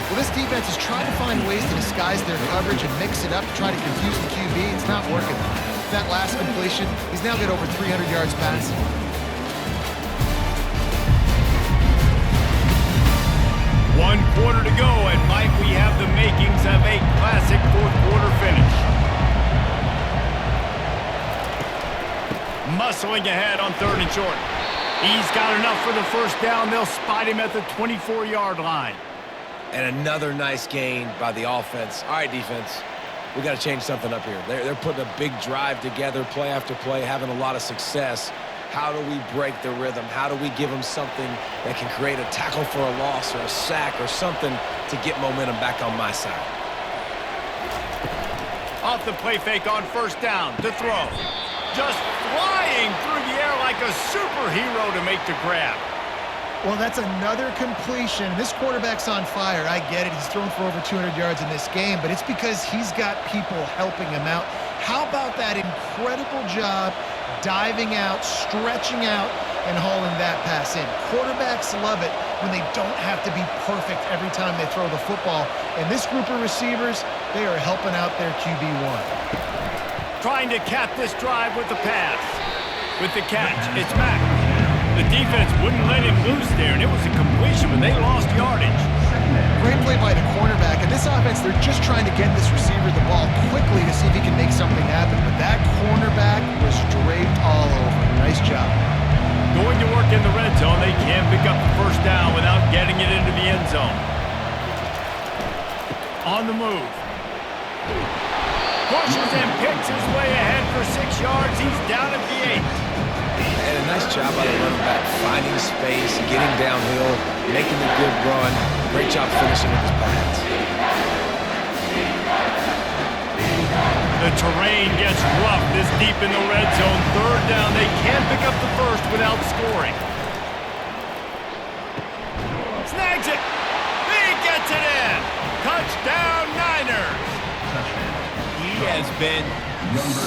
Well, this defense is trying to find ways to disguise their coverage and mix it up to try to confuse the QB. It's not working. That last completion, he's now got over 300 yards passing. One quarter to go, and might we have the makings of a classic fourth-quarter finish. Muscling ahead on 3rd and short. He's got enough for the first down. They'll spot him at the 24-yard line. And another nice gain by the offense. All right, defense, we got to change something up here. They're putting a big drive together, play after play, having a lot of success. How do we break the rhythm? How do we give them something that can create a tackle for a loss or a sack or something to get momentum back on my side? Off the play fake on first down to throw. Just flying through the air like a superhero to make the grab. Well, that's another completion. This quarterback's on fire. I get it. He's thrown for over 200 yards in this game, but it's because he's got people helping him out. How about that incredible job diving out, stretching out, and hauling that pass in? Quarterbacks love it when they don't have to be perfect every time they throw the football. And this group of receivers, they are helping out their QB1. Trying to cap this drive with the pass. With the catch, it's Mack. The defense wouldn't let him loose there, and it was a completion, but they lost yardage. Great play by the cornerback. And this offense, they're just trying to get this receiver the ball quickly to see if he can make something happen. But that cornerback was draped all over. Nice job. Going to work in the red zone, they can't pick up the first down without getting it into the end zone. On the move. Pushes and picks his way ahead for 6 yards. He's down at the 8. And a nice job by the running back, finding space, getting downhill, making a good run. Great job finishing with his pads. The terrain gets rough this deep in the red zone. 3rd down, they can't pick up the first without scoring. Snags it. He gets it in. Touchdown, Niners. He has been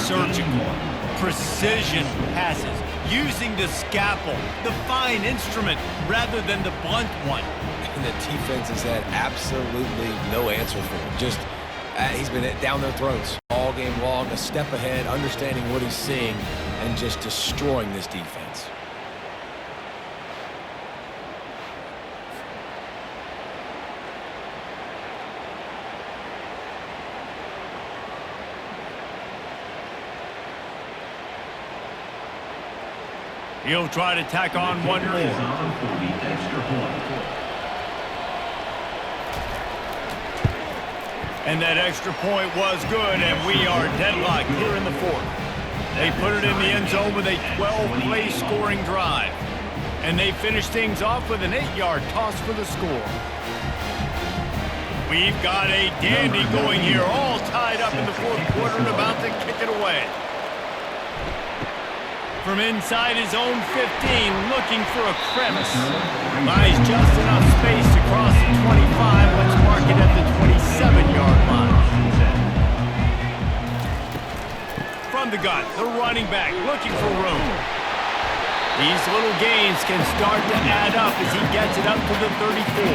surgical. Precision passes. Using the scalpel, the fine instrument, rather than the blunt one. And the defense has had absolutely no answer for him. Just, he's been down their throats all game long, a step ahead, understanding what he's seeing, and just destroying this defense. He'll try to tack on one more. And that extra point was good, and we are deadlocked here in the 4th. They put it in the end zone with a 12-play scoring drive. And they finish things off with an 8-yard toss for the score. We've got a dandy going here, all tied up in the 4th quarter and about to kick it away. From inside his own 15, looking for a crevice. Buys just enough space to cross the 25. Let's mark it at the 27-yard line. From the gun, the running back looking for room. These little gains can start to add up as he gets it up to the 34.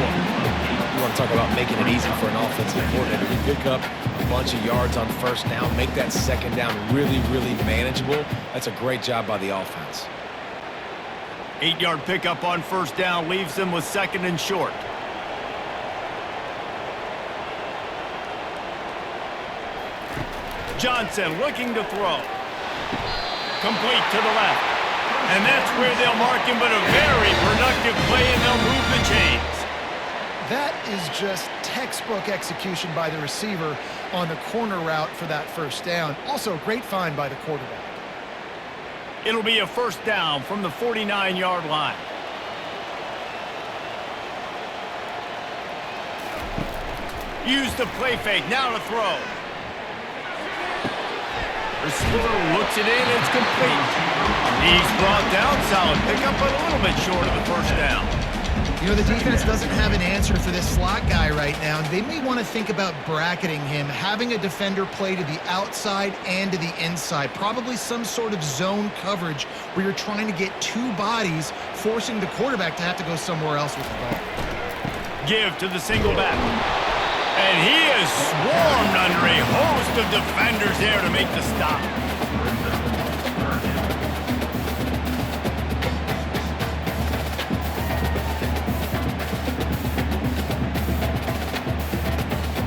You want to talk about making it easy for an offensive coordinator. We pick up a bunch of yards on first down, make that second down really, really manageable. That's a great job by the offense. 8-yard pickup on first down leaves them with 2nd and short. Johnson looking to throw. Complete to the left. And that's where they'll mark him, but a very productive play, and they'll move the chains. That is just textbook execution by the receiver on the corner route for that first down. Also, a great find by the quarterback. It'll be a first down from the 49-yard line. Use the play fake, now to throw. Receiver looks it in, it's complete. He's brought down, solid pickup, but a little bit short of the first down. You know, the defense doesn't have an answer for this slot guy right now. They may want to think about bracketing him, having a defender play to the outside and to the inside. Probably some sort of zone coverage where you're trying to get 2 bodies, forcing the quarterback to have to go somewhere else with the ball. Give to the single back. And he is swarmed under a host of defenders there to make the stop.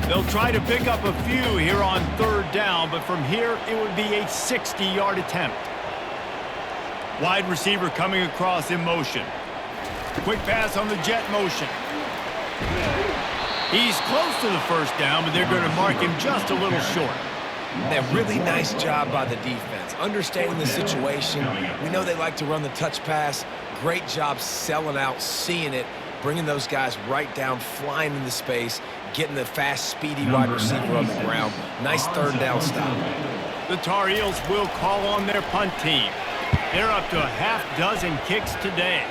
They'll try to pick up a few here on third down, but from here it would be a 60-yard attempt. Wide receiver coming across in motion. Quick pass on the jet motion. He's close to the first down, but they're going to mark him just a little short. A really nice job by the defense, understanding the situation. We know they like to run the touch pass. Great job selling out, seeing it, bringing those guys right down, flying into space, getting the fast, speedy wide receiver on the ground. Nice third down stop. The Tar Heels will call on their punt team. They're up to a half dozen kicks today.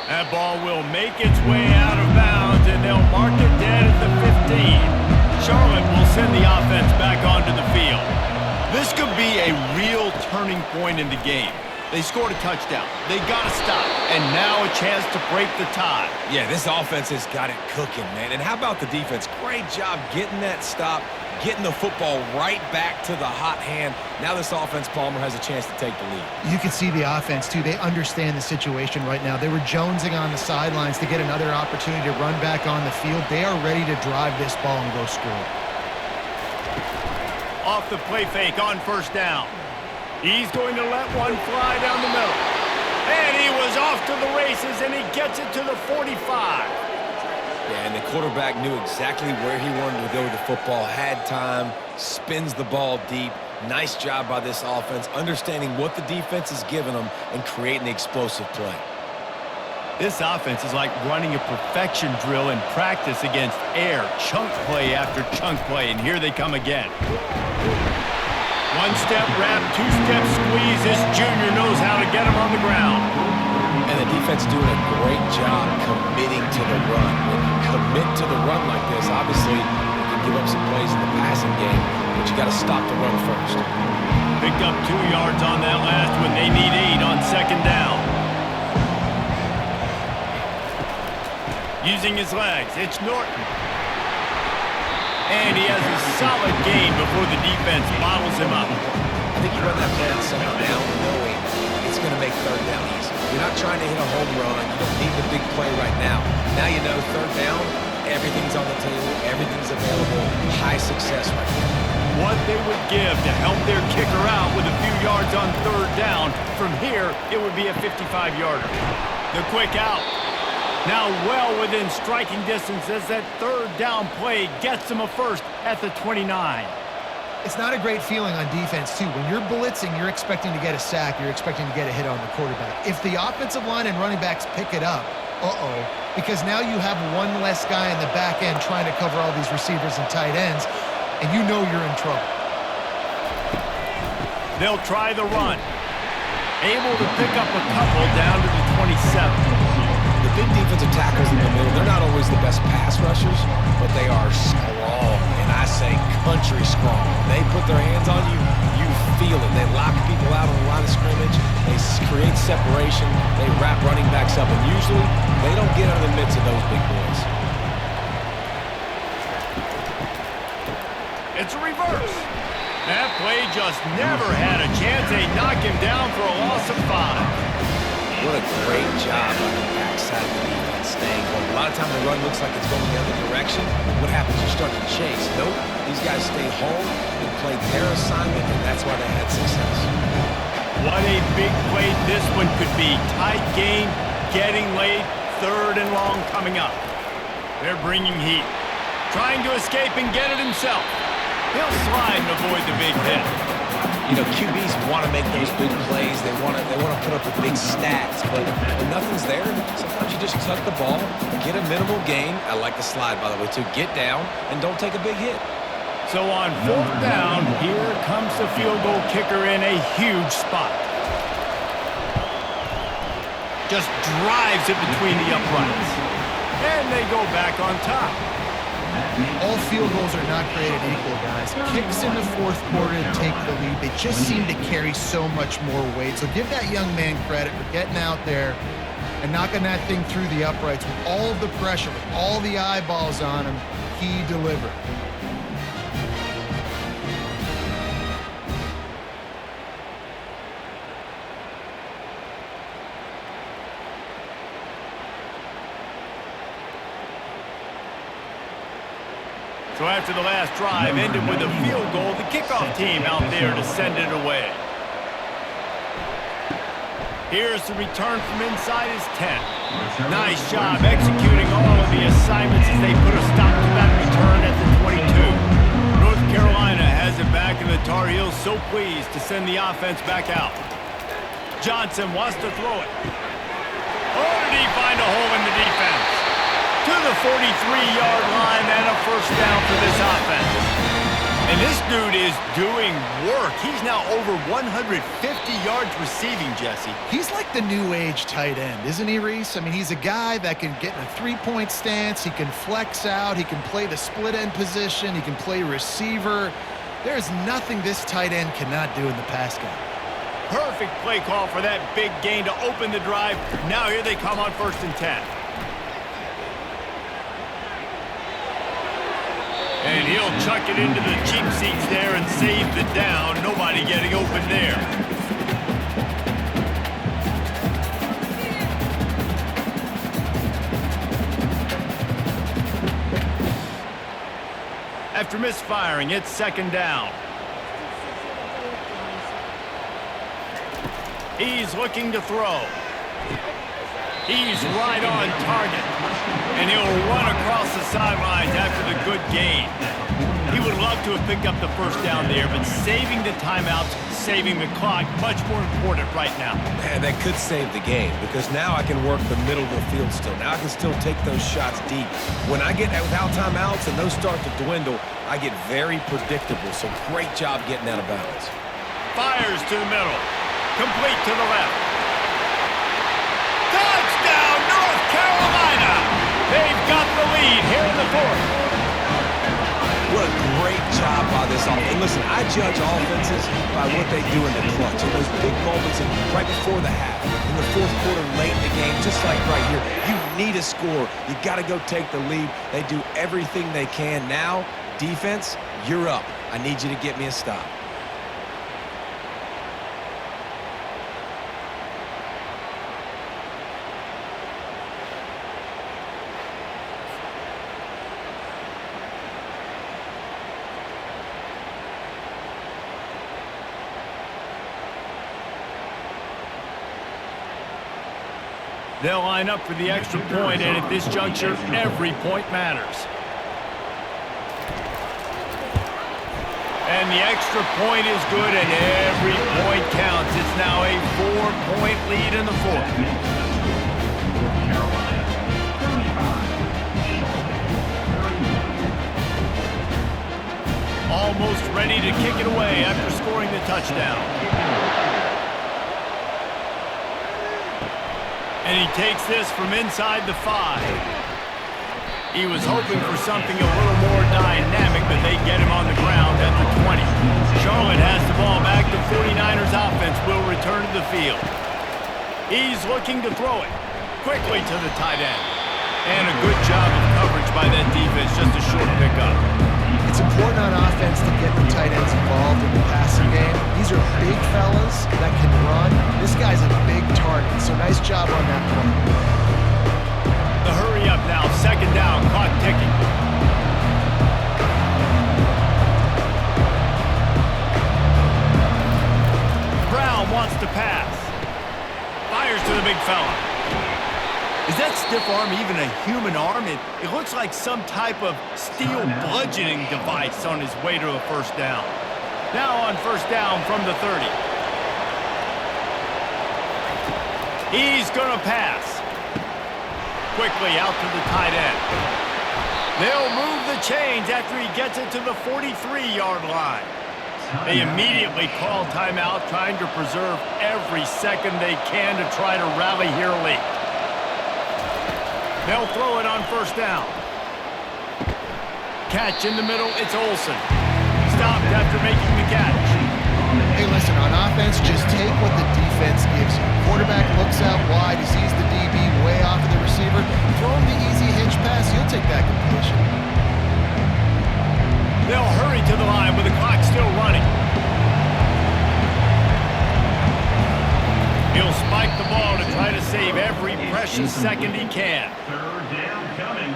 That ball will make its way out of bounds, and they'll mark it dead at the 15. Charlotte will send the offense back onto the field. This could be a real turning point in the game. They scored a touchdown. They got to stop, and now a chance to break the tie. Yeah, this offense has got it cooking, man. And how about the defense? Great job getting that stop, getting the football right back to the hot hand. Now this offense, Palmer, has a chance to take the lead. You can see the offense, too. They understand the situation right now. They were jonesing on the sidelines to get another opportunity to run back on the field. They are ready to drive this ball and go score. Off the play fake on first down. He's going to let one fly down the middle. And he was off to the races, and he gets it to the 45. Yeah, and the quarterback knew exactly where he wanted to go with the football, had time, spins the ball deep. Nice job by this offense, understanding what the defense is giving them and creating the explosive play. This offense is like running a perfection drill in practice against air, chunk play after chunk play, and here they come again. One-step wrap, two-step squeeze. This junior knows how to get him on the ground. And the defense doing a great job committing to the run. When you commit to the run like this, obviously you can give up some plays in the passing game, but you got to stop the run first. Picked up 2 yards on that last one. They need 8 on second down. Using his legs, it's Norton. And he has a solid game before the defense bottles him up. I think you run that play on second down knowing it's going to make third down easy. You're not trying to hit a home run. You don't need the big play right now. Now you know third down, everything's on the table, everything's available, high success right now. What they would give to help their kicker out with a few yards on third down. From here, it would be a 55-yarder. The quick out. Now well within striking distance as that third down play gets them a first at the 29. It's not a great feeling on defense, too. When you're blitzing, you're expecting to get a sack. You're expecting to get a hit on the quarterback. If the offensive line and running backs pick it up, because now you have one less guy in the back end trying to cover all these receivers and tight ends, and you know you're in trouble. They'll try the run. Able to pick up a couple down to the 27. The big defensive tackles in the middle, they're not always the best pass rushers, but they are strong, and I say country strong. They put their hands on you, you feel it. They lock people out on the line of scrimmage. They create separation. They wrap running backs up, and usually they don't get out of the midst of those big boys. It's a reverse. That play just never had a chance. They knock him down for a loss of 5. What a great job on the backside of the defense staying home. A lot of time the run looks like it's going the other direction. What happens? You start to chase. Nope. These guys stayed home and played their assignment, and that's why they had success. What a big play this one could be. Tight game, getting late, third and long coming up. They're bringing heat. Trying to escape and get it himself. He'll slide and avoid the big hit. You know, QBs want to make those big plays. They want to put up the big stats, but when nothing's there, sometimes you just tuck the ball, get a minimal gain. I like the slide, by the way, too. Get down and don't take a big hit. So on fourth down, here comes the field goal kicker in a huge spot. Just drives it between the uprights. And they go back on top. All field goals are not created equal, guys. Kicks in the fourth quarter to take the lead. They just seem to carry so much more weight. So give that young man credit for getting out there and knocking that thing through the uprights with all of the pressure, with all the eyeballs on him. he deliver? So after the last drive ended with a field goal, the kickoff team out there to send it away. Here's the return from inside his 10. Nice job executing all of the assignments as they put a stop to that return at the 22. North Carolina has it back, and the Tar Heels so pleased to send the offense back out. Johnson wants to throw it. Oh, did he find a hole in the defense? To the 43-yard line and a first down for this offense. And this dude is doing work. He's now over 150 yards receiving, Jesse. He's like the new age tight end, isn't he, Reese? I mean, he's a guy that can get in a three-point stance. He can flex out. He can play the split end position. He can play receiver. There's nothing this tight end cannot do in the pass game. Perfect play call for that big gain to open the drive. Now here they come on 1st and 10. And he'll chuck it into the cheap seats there and save the down. Nobody getting open there. After misfiring, it's 2nd down. He's looking to throw. He's right on target. And he'll run across the sidelines after the good gain. He would love to have picked up the first down there, but saving the timeouts, saving the clock, much more important right now. Man, that could save the game, because now I can work the middle of the field still. Now I can still take those shots deep. When I get without timeouts and those start to dwindle, I get very predictable. So great job getting out of bounds. Fires to the middle. Complete to the left. Touchdown, North Carolina! They've got the lead here in the 4th. What a great job by this offense. And listen, I judge offenses by what they do in the clutch. In those big moments right before the half, in the 4th quarter, late in the game, just like right here. You need a score. You got to go take the lead. They do everything they can. Now, defense, you're up. I need you to get me a stop. They'll line up for the extra point, and at this juncture, every point matters. And the extra point is good, and every point counts. It's now a 4-point lead in the 4th. Almost ready to kick it away after scoring the touchdown. And he takes this from inside the 5. He was hoping for something a little more dynamic, but they get him on the ground at the 20. Charlotte has the ball back. The 49ers offense will return to the field. He's looking to throw it quickly to the tight end. And a good job of coverage by that defense, just a short pickup. It's important on offense to get the tight ends involved in the passing game. These are big fellas that can run. This guy's a big target, so nice job on that play. The hurry up now, 2nd down, clock ticking. Brown wants to pass. Fires to the big fella. Is that stiff arm even a human arm? It looks like some type of steel bludgeoning device on his way to a first down. Now on 1st down from the 30. He's going to pass. Quickly out to the tight end. They'll move the chains after he gets it to the 43-yard line. They immediately call timeout, trying to preserve every second they can to try to rally here late. They'll throw it on 1st down. Catch in the middle, it's Olsen. Stopped after making the catch. Hey, listen, on offense, just take what the defense gives you. Quarterback looks out wide, he sees the DB way off of the receiver. Throw him the easy hitch pass, you'll take that completion. each second he can. Third down coming.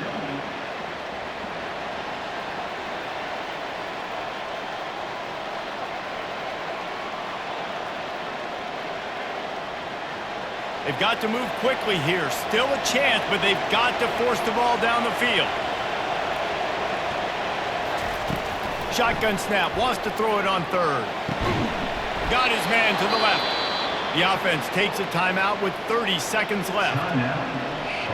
They've got to move quickly here. Still a chance, but they've got to force the ball down the field. Shotgun snap, wants to throw it on third. Got his man to the left. The offense takes a timeout with 30 seconds left.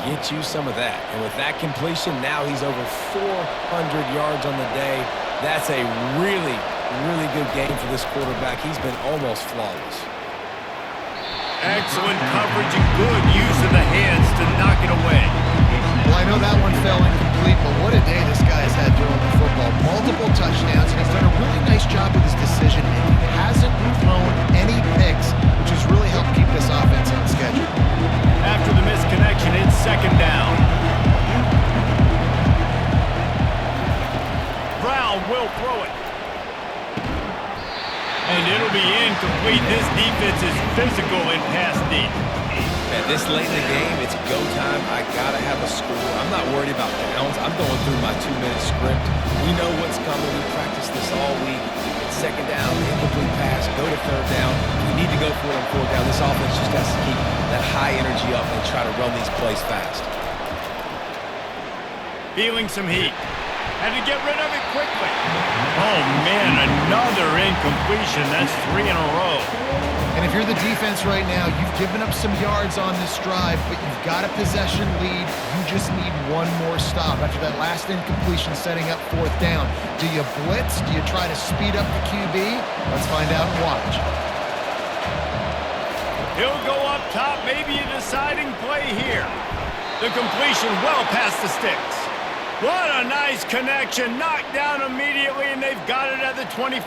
Get you some of that. And with that completion, now he's over 400 yards on the day. That's a really, really good game for this quarterback. He's been almost flawless. Excellent coverage and good use of the hands to knock it away. Well, I know that one fell incomplete, but what a day this guy has had throwing the football. Multiple touchdowns, and he's done a really nice job with his decision-making. Hasn't thrown any picks, which has really helped keep this offense on schedule. After the misconnection, it's second down. Brown will throw it. And it'll be incomplete. This defense is physical in pass deep. Man, this late in the game, it's go time. I got to have a score. I'm not worried about downs. I'm going through my 2-minute script. We know what's coming. We practiced this all week. It's second down, incomplete pass, go to third down. We need to go for it on fourth down. This offense just has to keep that high energy up and try to run these plays fast. Feeling some heat. Had to get rid of it quickly. Oh, man, another incompletion. That's 3 in a row. And if you're the defense right now, you've given up some yards on this drive, but you've got a possession lead. You just need one more stop after that last incompletion setting up fourth down. Do you blitz? Do you try to speed up the QB? Let's find out and watch. He'll go up top, maybe a deciding play here. The completion well past the sticks. What a nice connection. Knocked down immediately, and they've got it at the 25.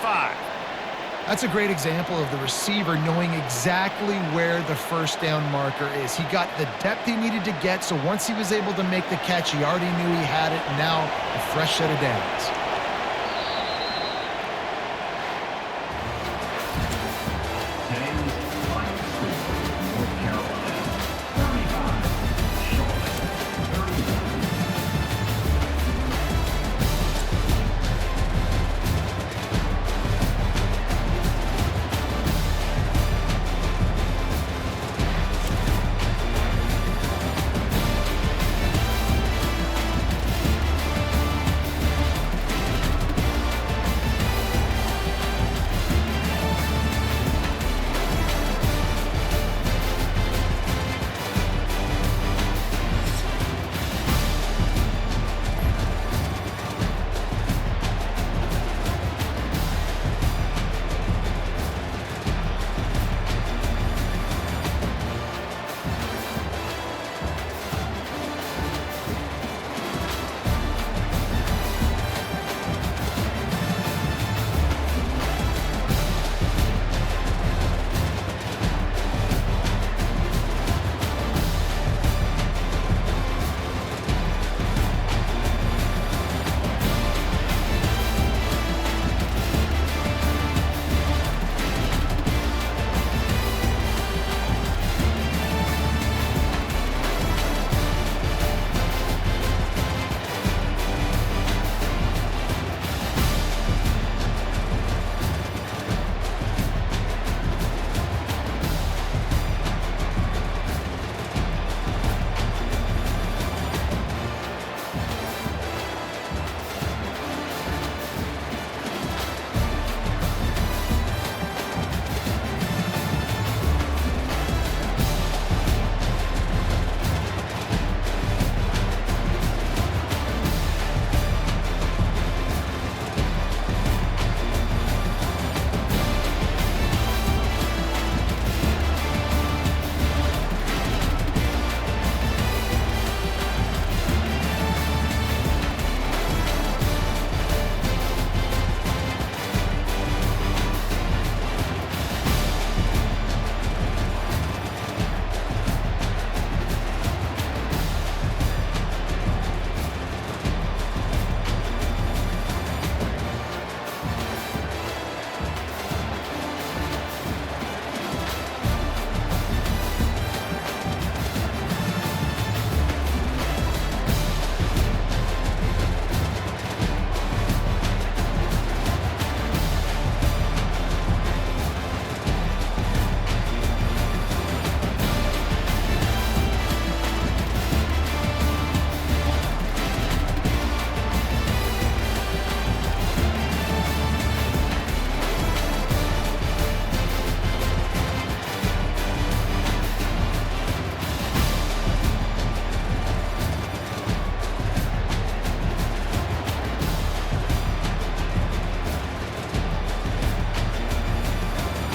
That's a great example of the receiver knowing exactly where the first down marker is. He got the depth he needed to get, so once he was able to make the catch, he already knew he had it, and now a fresh set of downs.